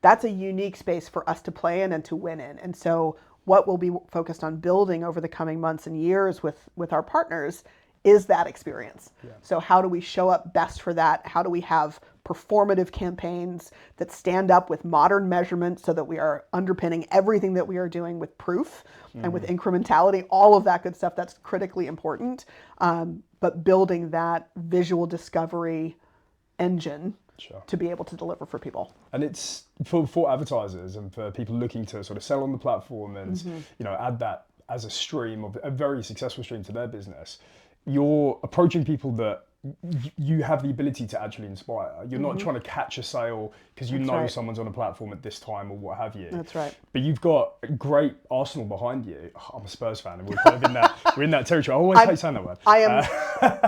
that's a unique space for us to play in and to win in. And so what we'll be focused on building over the coming months and years with our partners is that experience. Yeah. So how do we show up best for that? How do we have performative campaigns that stand up with modern measurements so that we are underpinning everything that we are doing with proof and with incrementality, all of that good stuff that's critically important. But building that visual discovery engine to be able to deliver for people.
And it's for advertisers and for people looking to sort of sell on the platform and add that as a stream of a very successful stream to their business. You're approaching people that you have the ability to actually inspire. You're not trying to catch a sale because you know someone's on a platform at this time or what have you.
That's right.
But you've got a great Arsenal behind you. Oh, I'm a Spurs fan, and we're kind of in that territory. I always hate saying that word.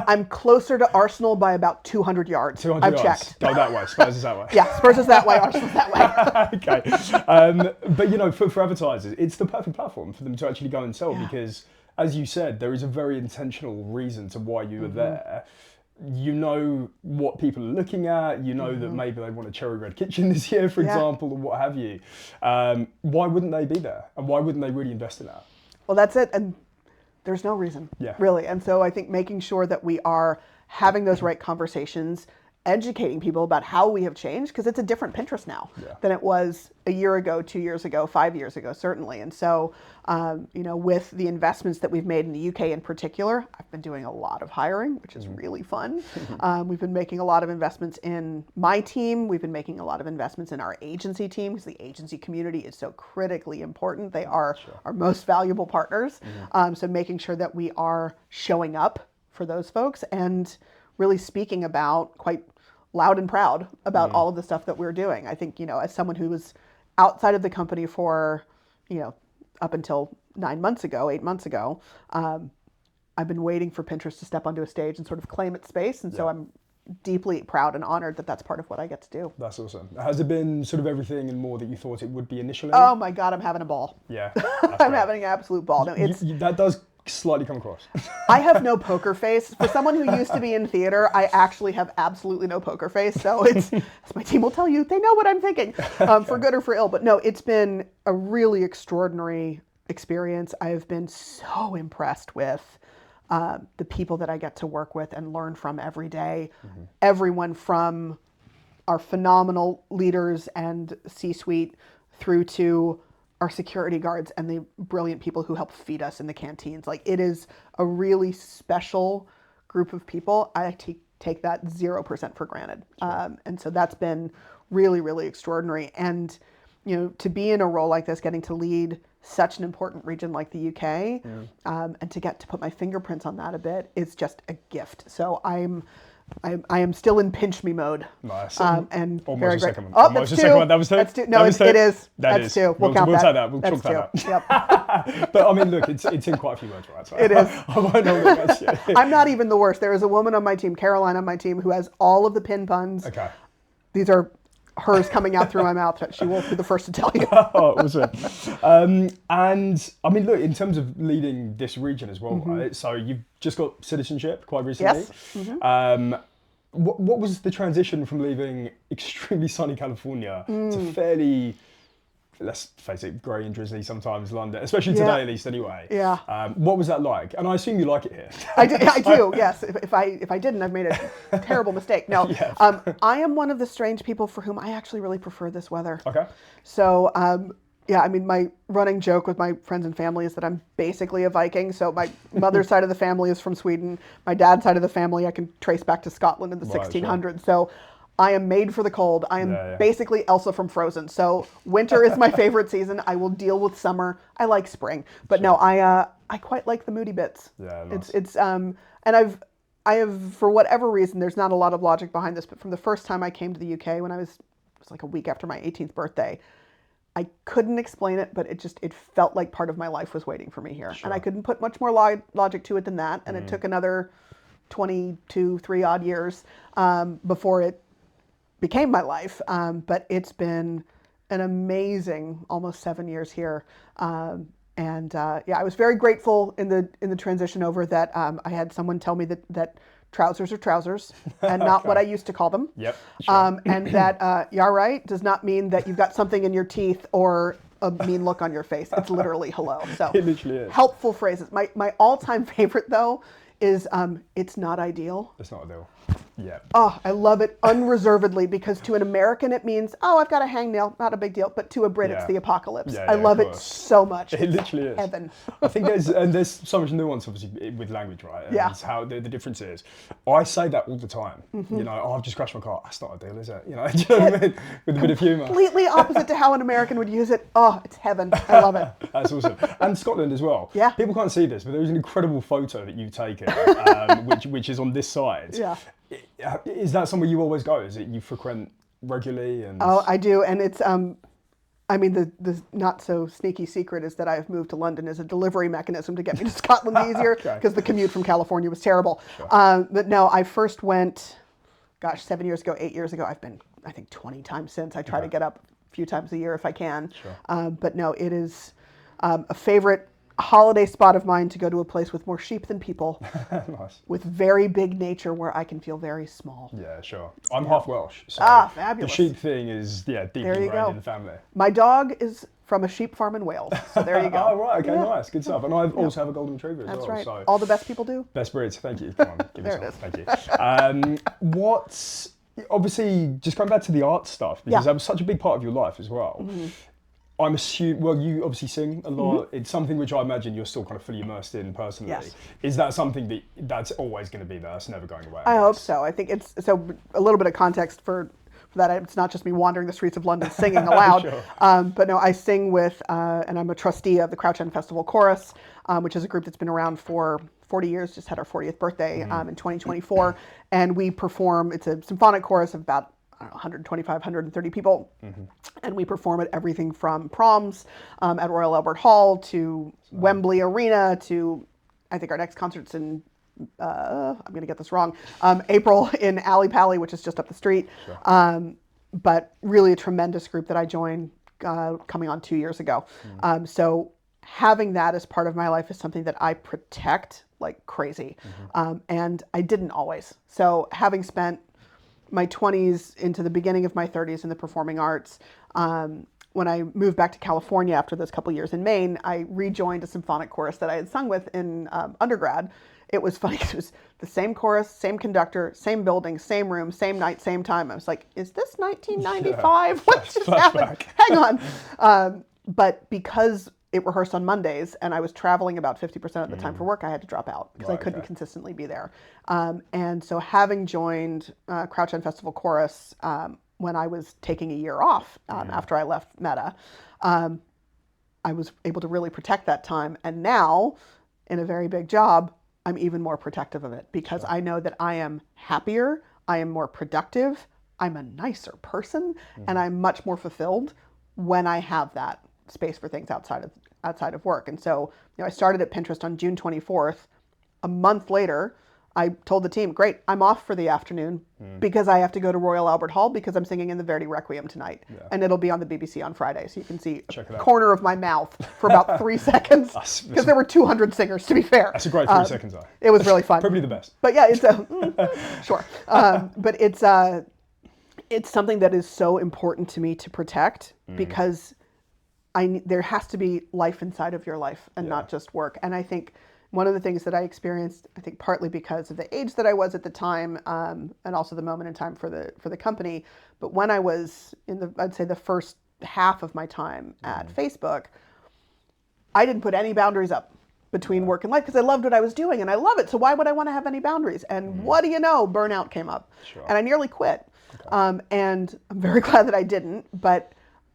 I'm closer to Arsenal by about 200 yards.
200
I've
yards.
checked.
Go that way. Spurs is that way.
Yeah, Spurs is that way. Arsenal's that way.
Okay. But for advertisers, it's the perfect platform for them to actually go and sell because, as you said, there is a very intentional reason to why you are there. You know what people are looking at, that maybe they want a cherry red kitchen this year, for example, or what have you. Why wouldn't they be there? And why wouldn't they really invest in that?
Well, that's it. And there's no reason, really. And so I think making sure that we are having those right conversations, educating people about how we have changed, because it's a different Pinterest now than it was a year ago, 2 years ago, 5 years ago, certainly. And so, with the investments that we've made in the UK in particular, I've been doing a lot of hiring, which is really fun. We've been making a lot of investments in my team. We've been making a lot of investments in our agency team because the agency community is so critically important. They are our most valuable partners. So making sure that we are showing up for those folks and really speaking about quite loud and proud about all of the stuff that we're doing. I think, as someone who was outside of the company for, up until 8 months ago, I've been waiting for Pinterest to step onto a stage and sort of claim its space. And so I'm deeply proud and honored that that's part of what I get to do.
That's awesome. Has it been sort of everything and more that you thought it would be initially?
Oh my God, I'm having a ball.
Yeah.
I'm having an absolute ball. No,
that does slightly come across.
I have no poker face. For someone who used to be in theater, I actually have absolutely no poker face. So it's, as my team will tell you, they know what I'm thinking, for good or for ill. But no, it's been a really extraordinary experience. I've been so impressed with the people that I get to work with and learn from every day. Everyone from our phenomenal leaders and C-suite through to our security guards and the brilliant people who help feed us in the canteens. Like, it is a really special group of people. I take that 0% for granted. And so that's been really, really extraordinary. And, to be in a role like this, getting to lead such an important region like the UK, and to get to put my fingerprints on that a bit is just a gift. So I am still in pinch me mode.
Nice.
And
almost
very
a
great.
second one.
Oh,
Almost
that's
a
two.
second one. That was two.
That's two. No, it is. That's two. We'll count that.
Take that. We'll chalk that
two.
up.
Yep.
But I mean, look, it's in quite a few words, right? So
It is.
I won't know what that's yet.
I'm not even the worst. There is a woman on my team, Caroline on my team, who has all of the pin puns.
Okay.
These are hers coming out through my mouth. She will be the first to tell you.
Oh, awesome. And I mean, look, in terms of leading this region as well, right? So you've just got citizenship quite recently.
Yes.
What was the transition from leaving extremely sunny California to fairly, let's face it, grey and drizzly sometimes London, especially today at least anyway?
Yeah.
What was that like? And I assume you like it here.
I do, yes. If I didn't, I've made a terrible mistake. No, I am one of the strange people for whom I actually really prefer this weather.
Okay.
So, I mean, my running joke with my friends and family is that I'm basically a Viking. So my mother's side of the family is from Sweden. My dad's side of the family I can trace back to Scotland in the 1600s. Sure. So I am made for the cold. I am basically Elsa from Frozen. So winter is my favorite season. I will deal with summer. I like spring, but no, I quite like the moody bits.
Yeah, nice.
It's and I have, for whatever reason, there's not a lot of logic behind this, but from the first time I came to the UK when it was like a week after my 18th birthday, I couldn't explain it, but it felt like part of my life was waiting for me here. Sure. And I couldn't put much more logic to it than that. And it took another 3 odd years before it became my life. But it's been an amazing almost 7 years here. I was very grateful in the transition over that I had someone tell me that trousers are trousers and not what I used to call them.
Yep. Sure.
And that yeah, right does not mean that you've got something in your teeth or a mean look on your face. It's literally hello. So
it literally is.
Helpful phrases. My all-time favorite though is it's not ideal.
It's not ideal. Yeah.
Oh, I love it unreservedly, because to an American it means, oh, I've got a hangnail, not a big deal. But to a Brit, it's the apocalypse.
Yeah,
I love it so much.
It literally is.
Heaven.
I think there's so much nuance, obviously, with language, right? And it's how the difference is. I say that all the time. You know, oh, I've just crashed my car. That's not a deal, is it? You know, do you know what I mean? With a bit of humour.
Completely opposite to how an American would use it. Oh, it's heaven. I love it.
That's awesome. And Scotland as well.
Yeah.
People can't see this, but there's an incredible photo that you've taken, which is on this side.
Yeah.
Is that somewhere you always go? Is it you frequent regularly? And
oh, I do, and it's I mean, the not so sneaky secret is that I've moved to London as a delivery mechanism to get me to Scotland easier, because the commute from California was terrible.
Sure.
But no, I first went, 7 years ago, 8 years ago. I've been, I think, 20 times since. I try to get up a few times a year if I can.
Sure.
But no, it is a favorite holiday spot of mine to go to a place with more sheep than people.
Nice.
With very big nature where I can feel very small.
Yeah, sure. I'm half Welsh, so
fabulous.
the sheep thing is deeply ingrained in the family.
My dog is from a sheep farm in Wales, so there you go.
Oh, right, okay, nice, good stuff. And I also have a golden retriever as well.
That's right.
So
all the best people do.
best breeds, thank you. Come on, give me
There
some.
it is.
Thank you. What's obviously just going back to the art stuff, because that was such a big part of your life as well. I'm assuming, well, you obviously sing a lot. It's something which I imagine you're still kind of fully immersed in personally.
Yes.
Is that something that's always going to be there? It's never going away?
I hope so. I think it's, so a little bit of context for that. It's not just me wandering the streets of London singing aloud.
Sure.
But no, I sing with, and I'm a trustee of the Crouch End Festival Chorus, which is a group that's been around for 40 years, just had our 40th birthday in 2024. And we perform, it's a symphonic chorus of about 125, 130 people. And we perform at everything from proms at Royal Albert Hall to Wembley Arena to, I think our next concert's in, I'm going to get this wrong, April in Alley Pally, which is just up the street.
Sure.
But really a tremendous group that I joined coming on 2 years ago. So having that as part of my life is something that I protect like crazy. And I didn't always. So having spent my 20s into the beginning of my 30s in the performing arts, when I moved back to California after those couple years in Maine, I rejoined a symphonic chorus that I had sung with in undergrad. It was funny because it was the same chorus, same conductor, same building, same room, same night, same time. I was like, is this 1995? What just happened? Hang on. But because it rehearsed on Mondays and I was traveling about 50% of the time for work, I had to drop out because I couldn't consistently be there. And so having joined Crouch End Festival Chorus when I was taking a year off after I left Meta, I was able to really protect that time. And now, in a very big job, I'm even more protective of it because I know that I am happier, I am more productive, I'm a nicer person, and I'm much more fulfilled when I have that space for things outside of work. And so, I started at Pinterest on June 24th. A month later, I told the team, great, I'm off for the afternoon because I have to go to Royal Albert Hall because I'm singing in the Verdi Requiem tonight. And it'll be on the BBC on Friday. So you can see a corner of my mouth for about 3 seconds because there were 200 singers, to be fair.
That's a great 3 seconds, though.
It was really fun.
Probably the best.
But yeah, it's sure. But it's something that is so important to me to protect because there has to be life inside of your life and not just work. And I think one of the things that I experienced, I think partly because of the age that I was at the time, and also the moment in time for the company, but when I was in I'd say the first half of my time at Facebook, I didn't put any boundaries up between work and life because I loved what I was doing and I love it. So why would I want to have any boundaries? And what do you know? Burnout came up and I nearly quit. And I'm very glad that I didn't. But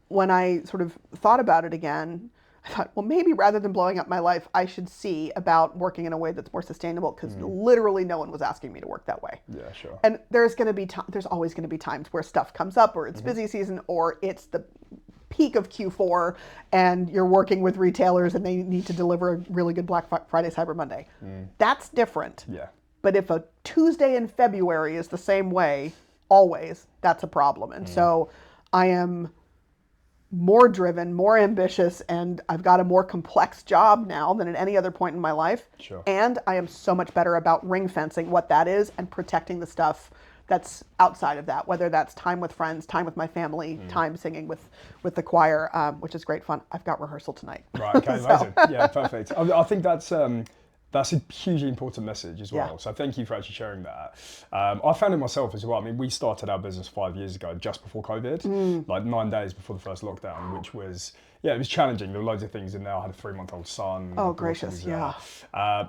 when I sort of thought about it again, I thought, well, maybe rather than blowing up my life, I should see about working in a way that's more sustainable because literally no one was asking me to work that way.
Yeah, sure.
And there's always going to be times where stuff comes up or it's busy season or it's the peak of Q4 and you're working with retailers and they need to deliver a really good Black Friday, Cyber Monday. That's different.
Yeah.
But if a Tuesday in February is the same way, always, that's a problem. And so I am more driven, more ambitious, and I've got a more complex job now than at any other point in my life.
Sure.
And I am so much better about ring fencing what that is and protecting the stuff that's outside of that, whether that's time with friends, time with my family, time singing with the choir, which is great fun. I've got rehearsal tonight.
Right, okay, amazing. Yeah, perfect. I think that's That's a hugely important message as well.
Yeah.
So thank you for actually sharing that. I found it myself as well. I mean, we started our business 5 years ago, just before COVID, like 9 days before the first lockdown, which was, it was challenging. There were loads of things in there. I had a 3-month-old son.
Oh, gracious, yeah.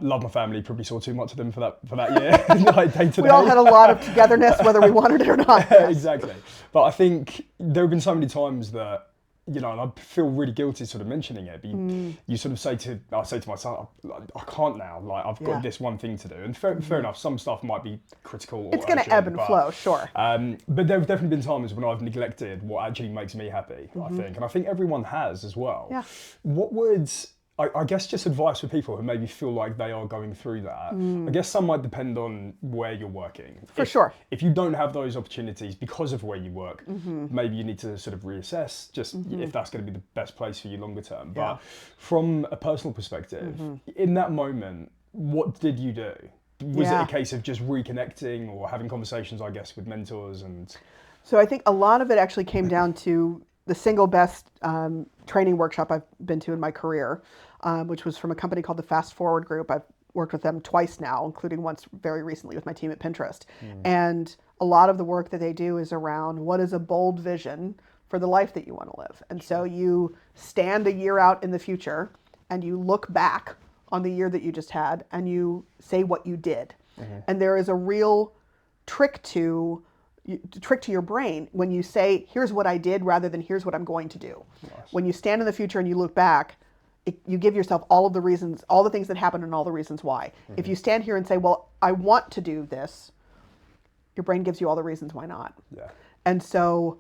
Love my family. Probably saw too much of them for that year. Like day to
We
day.
all had a lot of togetherness, whether we wanted it or not. Yes.
Exactly. But I think there have been so many times that, and I feel really guilty sort of mentioning it, but you sort of I say to my son, I can't now, like I've got this one thing to do. And fair enough, some stuff might be critical or
it's going to ebb and flow, sure.
But there have definitely been times when I've neglected what actually makes me happy, I think. And I think everyone has as well.
Yeah.
What would, I guess, just advice for people who maybe feel like they are going through that? I guess some might depend on where you're working.
For sure.
If you don't have those opportunities because of where you work, maybe you need to sort of reassess just if that's going to be the best place for you longer term.
Yeah.
But from a personal perspective, in that moment, what did you do? Was it a case of just reconnecting or having conversations, I guess, with mentors? And
so I think a lot of it actually came down to the single best training workshop I've been to in my career, which was from a company called the Fast Forward Group. I've worked with them twice now, including once very recently with my team at Pinterest. And a lot of the work that they do is around what is a bold vision for the life that you want to live. And so you stand a year out in the future and you look back on the year that you just had and you say what you did. And there is a real trick to your brain when you say, here's what I did rather than here's what I'm going to do.
Nice.
When you stand in the future and you look back, you give yourself all of the reasons, all the things that happened and all the reasons why. If you stand here and say, well, I want to do this, your brain gives you all the reasons why not.
Yeah.
And so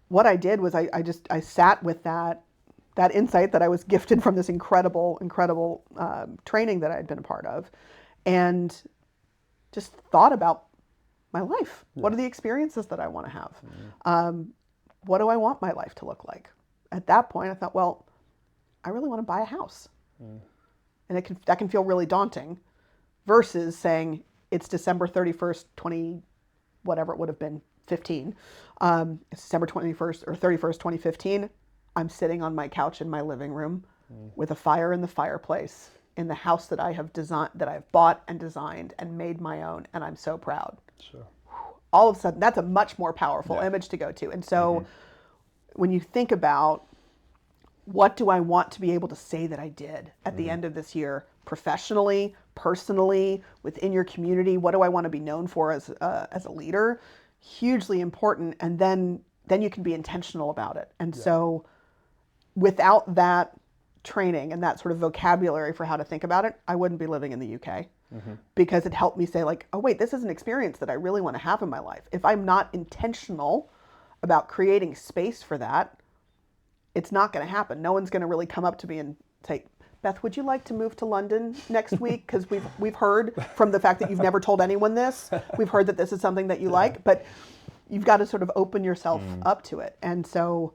what I did was I sat with that insight that I was gifted from this incredible training that I had been a part of, and just thought about my life. Yeah. What are the experiences that I want to have? What do I want my life to look like? At that point, I thought, well, I really want to buy a house. And that can feel really daunting versus saying it's December 31st, whatever it would have been, 15. It's December 21st or 31st, 2015. I'm sitting on my couch in my living room with a fire in the fireplace in the house that I have designed, that I've bought and designed and made my own, and I'm so proud.
Sure.
All of a sudden, that's a much more powerful image to go to. And so when you think about what do I want to be able to say that I did at the end of this year, professionally, personally, within your community, what do I want to be known for as a leader? Hugely important. And then you can be intentional about it. And so without that training and that sort of vocabulary for how to think about it, I wouldn't be living in the UK. Because it helped me say, like, oh wait, this is an experience that I really want to have in my life. If I'm not intentional about creating space for that, it's not going to happen. No one's going to really come up to me and say, Beth, would you like to move to London next week? Because we've heard from the fact that you've never told anyone this, we've heard that this is something that you like, but you've got to sort of open yourself up to it. And so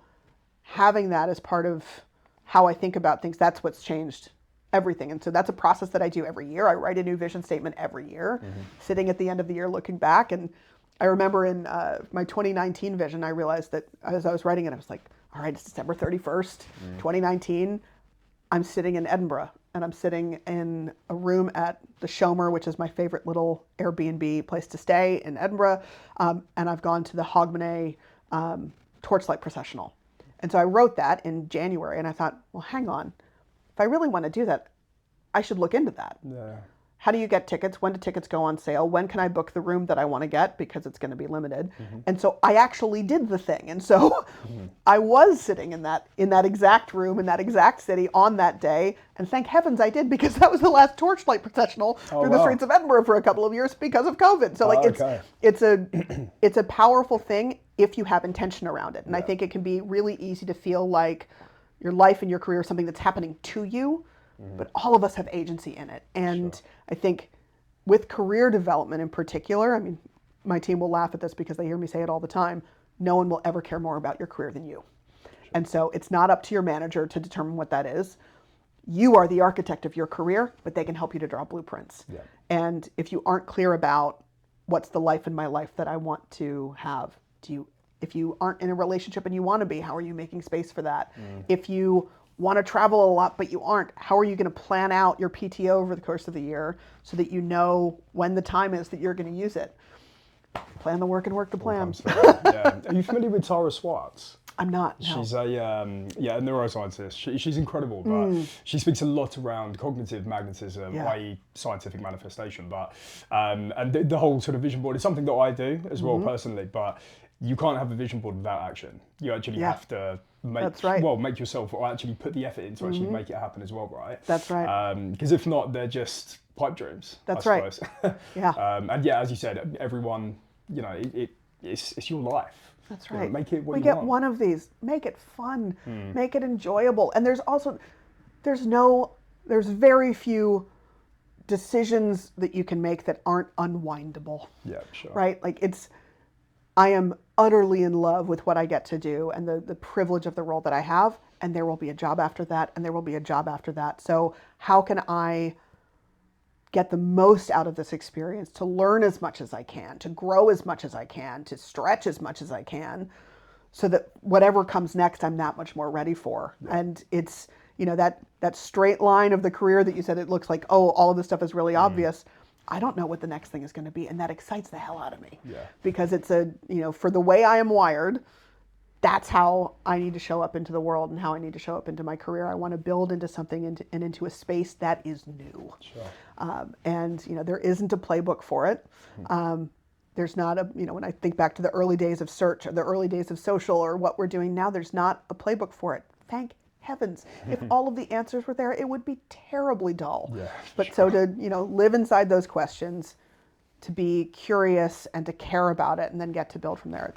having that as part of how I think about things, that's what's changed everything. And so that's a process that I do every year. I write a new vision statement every year, sitting at the end of the year looking back. And I remember in my 2019 vision, I realized that as I was writing it, I was like, all right, it's December 31st, 2019. I'm sitting in Edinburgh, and I'm sitting in a room at the Shomer, which is my favorite little Airbnb place to stay in Edinburgh. And I've gone to the Hogmanay Torchlight Processional. And so I wrote that in January, and I thought, well, hang on. If I really want to do that, I should look into that.
Yeah.
How do you get tickets? When do tickets go on sale? When can I book the room that I want to get because it's going to be limited? And so I actually did the thing. And so I was sitting in that exact room, in that exact city on that day. And thank heavens I did, because that was the last Torchlight Processional through the streets of Edinburgh for a couple of years because of COVID. So it's a powerful thing if you have intention around it. And I think it can be really easy to feel like your life and your career is something that's happening to you. But all of us have agency in it. And I think with career development in particular, I mean, my team will laugh at this because they hear me say it all the time, no one will ever care more about your career than you. And so it's not up to your manager to determine what that is. You are the architect of your career, but they can help you to draw blueprints. Yeah. And if you aren't clear about what's the life in my life that I want to have, if you aren't in a relationship and you want to be, how are you making space for that? If you want to travel a lot, but you aren't. How are you going to plan out your PTO over the course of the year so that you know when the time is that you're going to use it? Plan the work and work the plan.
Yeah. Are you familiar with Tara Swartz?
I'm not. No.
She's a neuroscientist. She's incredible, but she speaks a lot around cognitive magnetism, i.e., scientific manifestation. But and the whole sort of vision board is something that I do as well personally. But you can't have a vision board without action. You actually have to make yourself, or actually put the effort into actually make it happen as well, right?
That's right.
Because if not, they're just pipe dreams.
That's
I
right.
suppose. And yeah, as you said, everyone, it's your life.
That's right.
Make it what
we
you
get
want.
one of these. Make it fun. Make it enjoyable. And there's very few decisions that you can make that aren't unwindable.
Yeah, sure.
Right? Like I am utterly in love with what I get to do and the privilege of the role that I have. And there will be a job after that, and there will be a job after that. So how can I get the most out of this experience, to learn as much as I can, to grow as much as I can, to stretch as much as I can, so that whatever comes next, I'm that much more ready for. Yeah. And it's, that straight line of the career that you said, it looks like, oh, all of this stuff is really obvious. I don't know what the next thing is going to be. And that excites the hell out of me.
Yeah.
Because it's for the way I am wired, that's how I need to show up into the world and how I need to show up into my career. I want to build into something and into a space that is new.
Sure.
And there isn't a playbook for it. There's not when I think back to the early days of search or the early days of social or what we're doing now, there's not a playbook for it. Thank heavens. If all of the answers were there, it would be terribly dull.
Yeah,
but so to, live inside those questions, to be curious and to care about it and then get to build from there,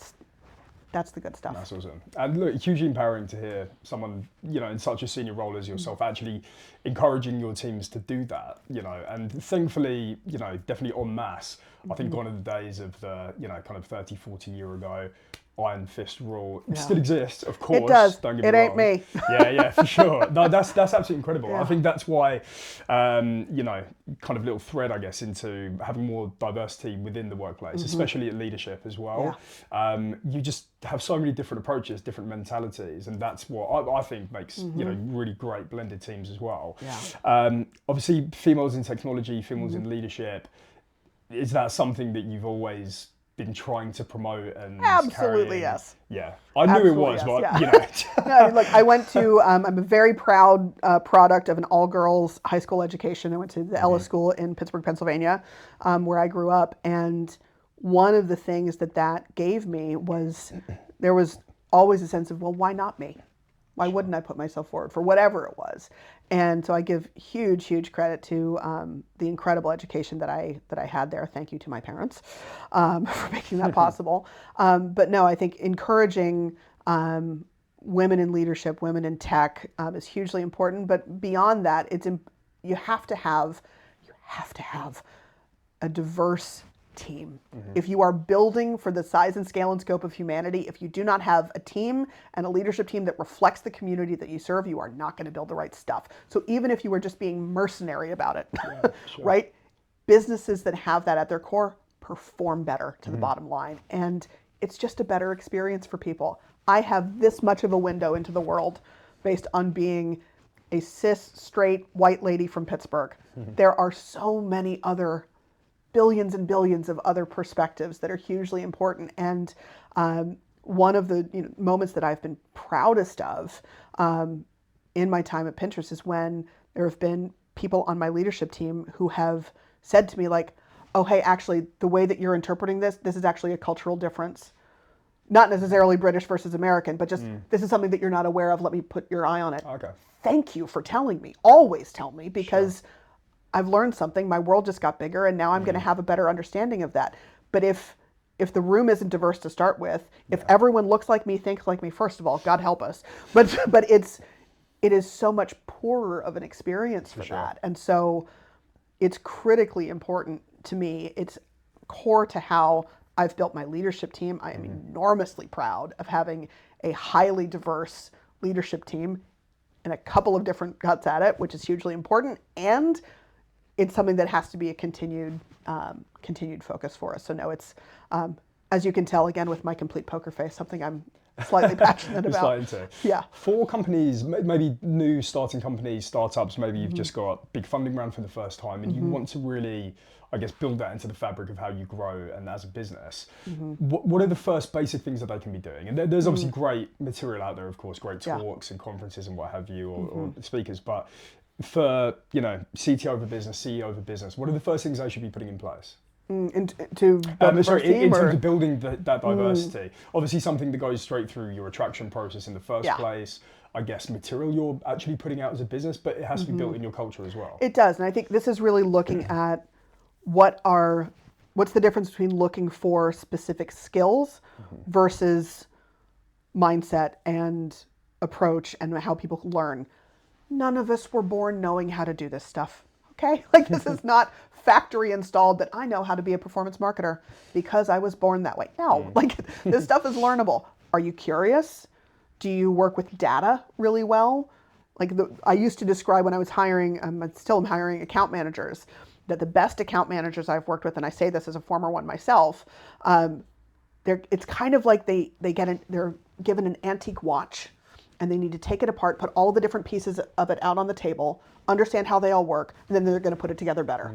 that's the good stuff.
That's awesome. And look, hugely empowering to hear someone, in such a senior role as yourself, actually encouraging your teams to do that, and thankfully, definitely en masse. I think gone are the days of the, kind of 30, 40 year ago, iron fist rule. It still exists, of course.
It does.
Don't get me
wrong.
It ain't me. Yeah, for sure. No, that's absolutely incredible.
Yeah.
I think that's why, kind of little thread, I guess, into having more diversity within the workplace, especially at leadership as well.
Yeah.
You just have so many different approaches, different mentalities, and that's what I think makes, really great blended teams as well.
Yeah.
Obviously, females in technology, females in leadership, is that something that you've always been trying to promote and
absolutely
yes.
Yeah,
I knew it was,
yes, but No, look, I went to. I'm a very proud product of an all-girls high school education. I went to the Ellis School in Pittsburgh, Pennsylvania, where I grew up, and one of the things that gave me was there was always a sense of, well, why not me? Why wouldn't I put myself forward for whatever it was? And so I give huge credit to the incredible education that I had there. Thank you to my parents for making that possible. But no, I think encouraging women in leadership, women in tech is hugely important. But beyond that, you have to have a diverse team. If you are building for the size and scale and scope of humanity, if you do not have a team and a leadership team that reflects the community that you serve, you are not going to build the right stuff. So even if you were just being mercenary about it, right? Businesses that have that at their core perform better to the bottom line. And it's just a better experience for people. I have this much of a window into the world based on being a cis, straight, white lady from Pittsburgh. There are so many other billions and billions of other perspectives that are hugely important. And one of the moments that I've been proudest of in my time at Pinterest is when there have been people on my leadership team who have said to me like, oh, hey, actually, the way that you're interpreting this is actually a cultural difference. Not necessarily British versus American, but just this is something that you're not aware of. Let me put your eye on it.
Okay.
Thank you for telling me. Always tell me, because I've learned something. My world just got bigger, and now I'm going to have a better understanding of that. But if the room isn't diverse to start with, if everyone looks like me, thinks like me, first of all, God help us. But it is so much poorer of an experience for that. And so it's critically important to me. It's core to how I've built my leadership team. I am enormously proud of having a highly diverse leadership team and a couple of different cuts at it, which is hugely important. And it's something that has to be a continued focus for us. So no, it's as you can tell, again, with my complete poker face, something I'm slightly passionate about. Yeah.
For companies, maybe new starting companies, startups, maybe you've just got big funding round for the first time and you want to really, I guess, build that into the fabric of how you grow and as a business. What are the first basic things that they can be doing? And there's obviously great material out there, of course, great talks and conferences and what have you, or speakers, but for, CTO of a business, CEO of a business, what are the first things they should be putting in place?
In terms
of building that diversity. Obviously something that goes straight through your attraction process in the first place. I guess material you're actually putting out as a business, but it has to be built in your culture as well.
It does, and I think this is really looking at what's the difference between looking for specific skills versus mindset and approach and how people learn. None of us were born knowing how to do this stuff. Okay? Like, this is not factory installed that I know how to be a performance marketer because I was born that way. No, like, this stuff is learnable. Are you curious? Do you work with data really well? Like, I used to describe when I was hiring, I still am hiring account managers, that the best account managers I've worked with, and I say this as a former one myself, it's kind of like they're given an antique watch and they need to take it apart, put all the different pieces of it out on the table, understand how they all work, and then they're going to put it together better.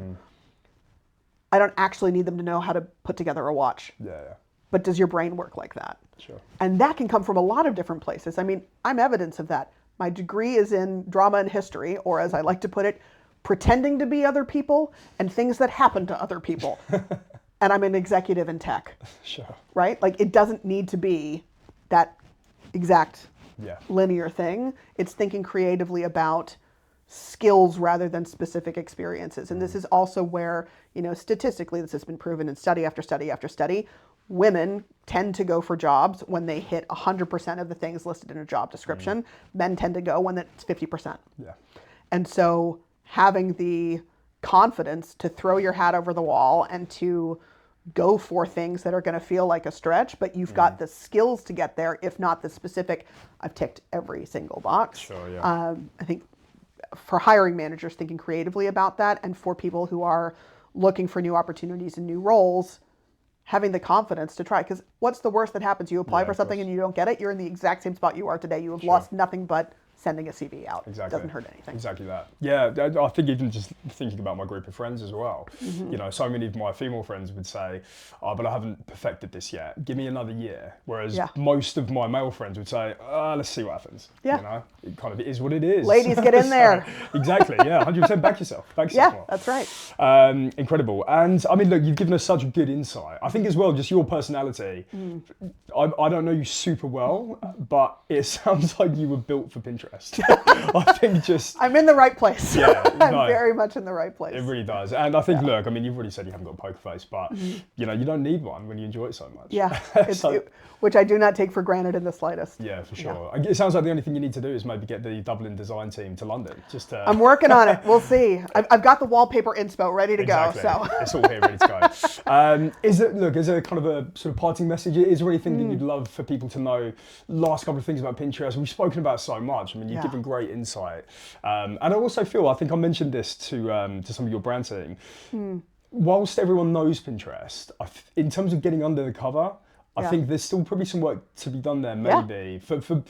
I don't actually need them to know how to put together a watch.
Yeah.
But does your brain work like that?
Sure.
And that can come from a lot of different places. I mean, I'm evidence of that. My degree is in drama and history, or as I like to put it, pretending to be other people and things that happen to other people. And I'm an executive in tech.
Sure.
Right? Like, it doesn't need to be that exact linear thing. It's thinking creatively about skills rather than specific experiences. And this is also where, statistically, this has been proven in study after study after study, women tend to go for jobs when they hit 100% of the things listed in a job description. Men tend to go when it's 50%.
Yeah.
And so having the confidence to throw your hat over the wall and to go for things that are going to feel like a stretch, but you've got the skills to get there, if not the specific, I've ticked every single box.
Sure, yeah.
I think for hiring managers, thinking creatively about that, and for people who are looking for new opportunities and new roles, having the confidence to try. Because what's the worst that happens? You apply for something and you don't get it, you're in the exact same spot you are today. You have lost nothing but sending a CV out.
Exactly.
Doesn't hurt anything.
Exactly that. Yeah, I think even just thinking about my group of friends as well, so many of my female friends would say, but I haven't perfected this yet. Give me another year. Whereas most of my male friends would say, let's see what happens. Yeah. It kind of is what it is.
Ladies, get in there.
Exactly, yeah, 100% back yourself.
Yeah, that's right.
Incredible. And I mean, look, you've given us such good insight. I think as well, just your personality, I don't know you super well, but it sounds like you were built for Pinterest. I think
I'm in the right place.
Yeah,
I'm very much in the right place.
It really does. And I think, look, I mean, you've already said you haven't got a poker face, but you don't need one when you enjoy it so much.
Yeah, which I do not take for granted in the slightest.
Yeah, for sure. Yeah. It sounds like the only thing you need to do is maybe get the Dublin design team to London.
I'm working on it. We'll see. I've got the wallpaper inspo ready to go. So
it's all here ready to go. Is there kind of a sort of parting message? Is there anything that you'd love for people to know? Last couple of things about Pinterest. We've spoken about so much. I mean, you've given great insight. And I also feel, I think I mentioned this to some of your brand team. Whilst everyone knows Pinterest, in terms of getting under the cover, I think there's still probably some work to be done there, maybe. For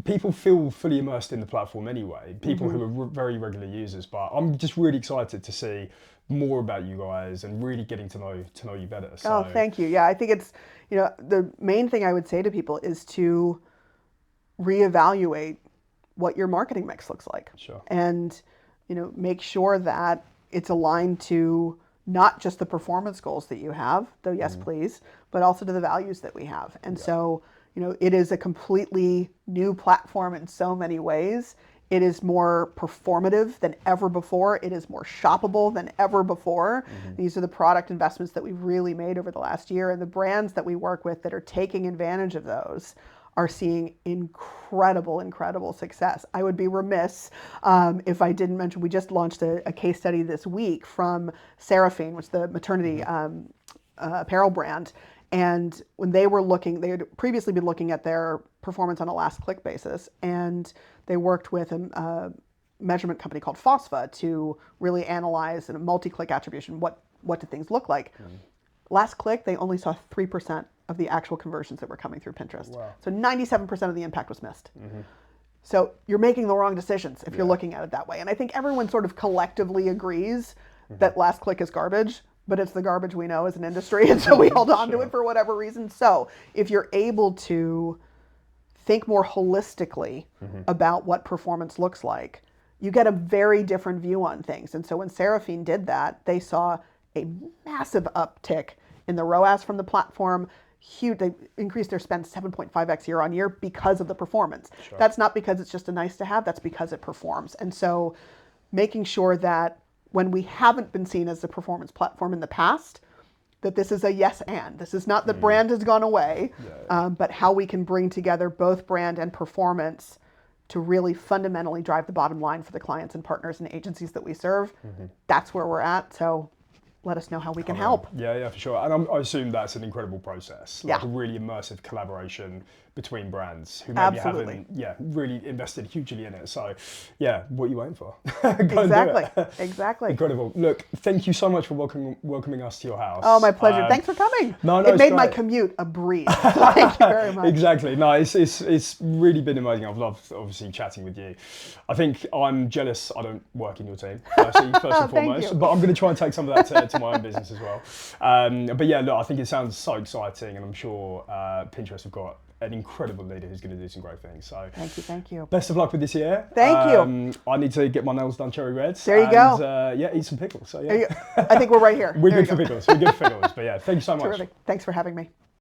people feel fully immersed in the platform anyway, people who are very regular users. But I'm just really excited to see more about you guys and really getting to know you better. So.
Oh, thank you. Yeah, I think it's, the main thing I would say to people is to reevaluate what your marketing mix looks like.
Sure.
And, make sure that it's aligned to not just the performance goals that you have, though yes, please, but also to the values that we have. And so, it is a completely new platform in so many ways. It is more performative than ever before. It is more shoppable than ever before. These are the product investments that we've really made over the last year, and the brands that we work with that are taking advantage of those are seeing incredible success. I would be remiss if I didn't mention, we just launched a case study this week from Seraphine, which is the maternity apparel brand. And when they had previously been looking at their performance on a last click basis, and they worked with a measurement company called Phospha to really analyze in a multi-click attribution what do things look like. Last click, they only saw 3% of the actual conversions that were coming through Pinterest.
Wow.
So 97% of the impact was missed. So you're making the wrong decisions if you're looking at it that way. And I think everyone sort of collectively agrees that last click is garbage, but it's the garbage we know as an industry, and so we hold on to it for whatever reason. So if you're able to think more holistically about what performance looks like, you get a very different view on things. And so when Seraphine did that, they saw a massive uptick in the ROAS from the platform. Huge, they increased their spend 7.5x year on year because of the performance. That's not because it's just a nice to have, that's because it performs. And so making sure that when we haven't been seen as the performance platform in the past, that this is a yes and. This is not that brand has gone away, but how we can bring together both brand and performance to really fundamentally drive the bottom line for the clients and partners and agencies that we serve. That's where we're at. So let us know how we can help.
Yeah, for sure. And I assume that's an incredible process, like a really immersive collaboration between brands who maybe haven't really invested hugely in it. So yeah, what are you waiting for?
Exactly.
Incredible. Look, thank you so much for welcoming us to your house.
Oh, my pleasure. Thanks for coming.
No,
it made my commute a breeze. Thank you very much.
Exactly. No, it's really been amazing. I've loved obviously chatting with you. I think I'm jealous I don't work in your team, first and foremost. But I'm going to try and take some of that to my own business as well. But yeah, look, I think it sounds so exciting, and I'm sure Pinterest have got an incredible leader who's going to do some great things. So
thank you.
Best of luck with this year.
Thank you.
I need to get my nails done cherry reds.
There you go.
Eat some pickles. So yeah,
I think we're right here.
We're good for pickles. But yeah, thank you so much.
Terrific. Thanks for having me.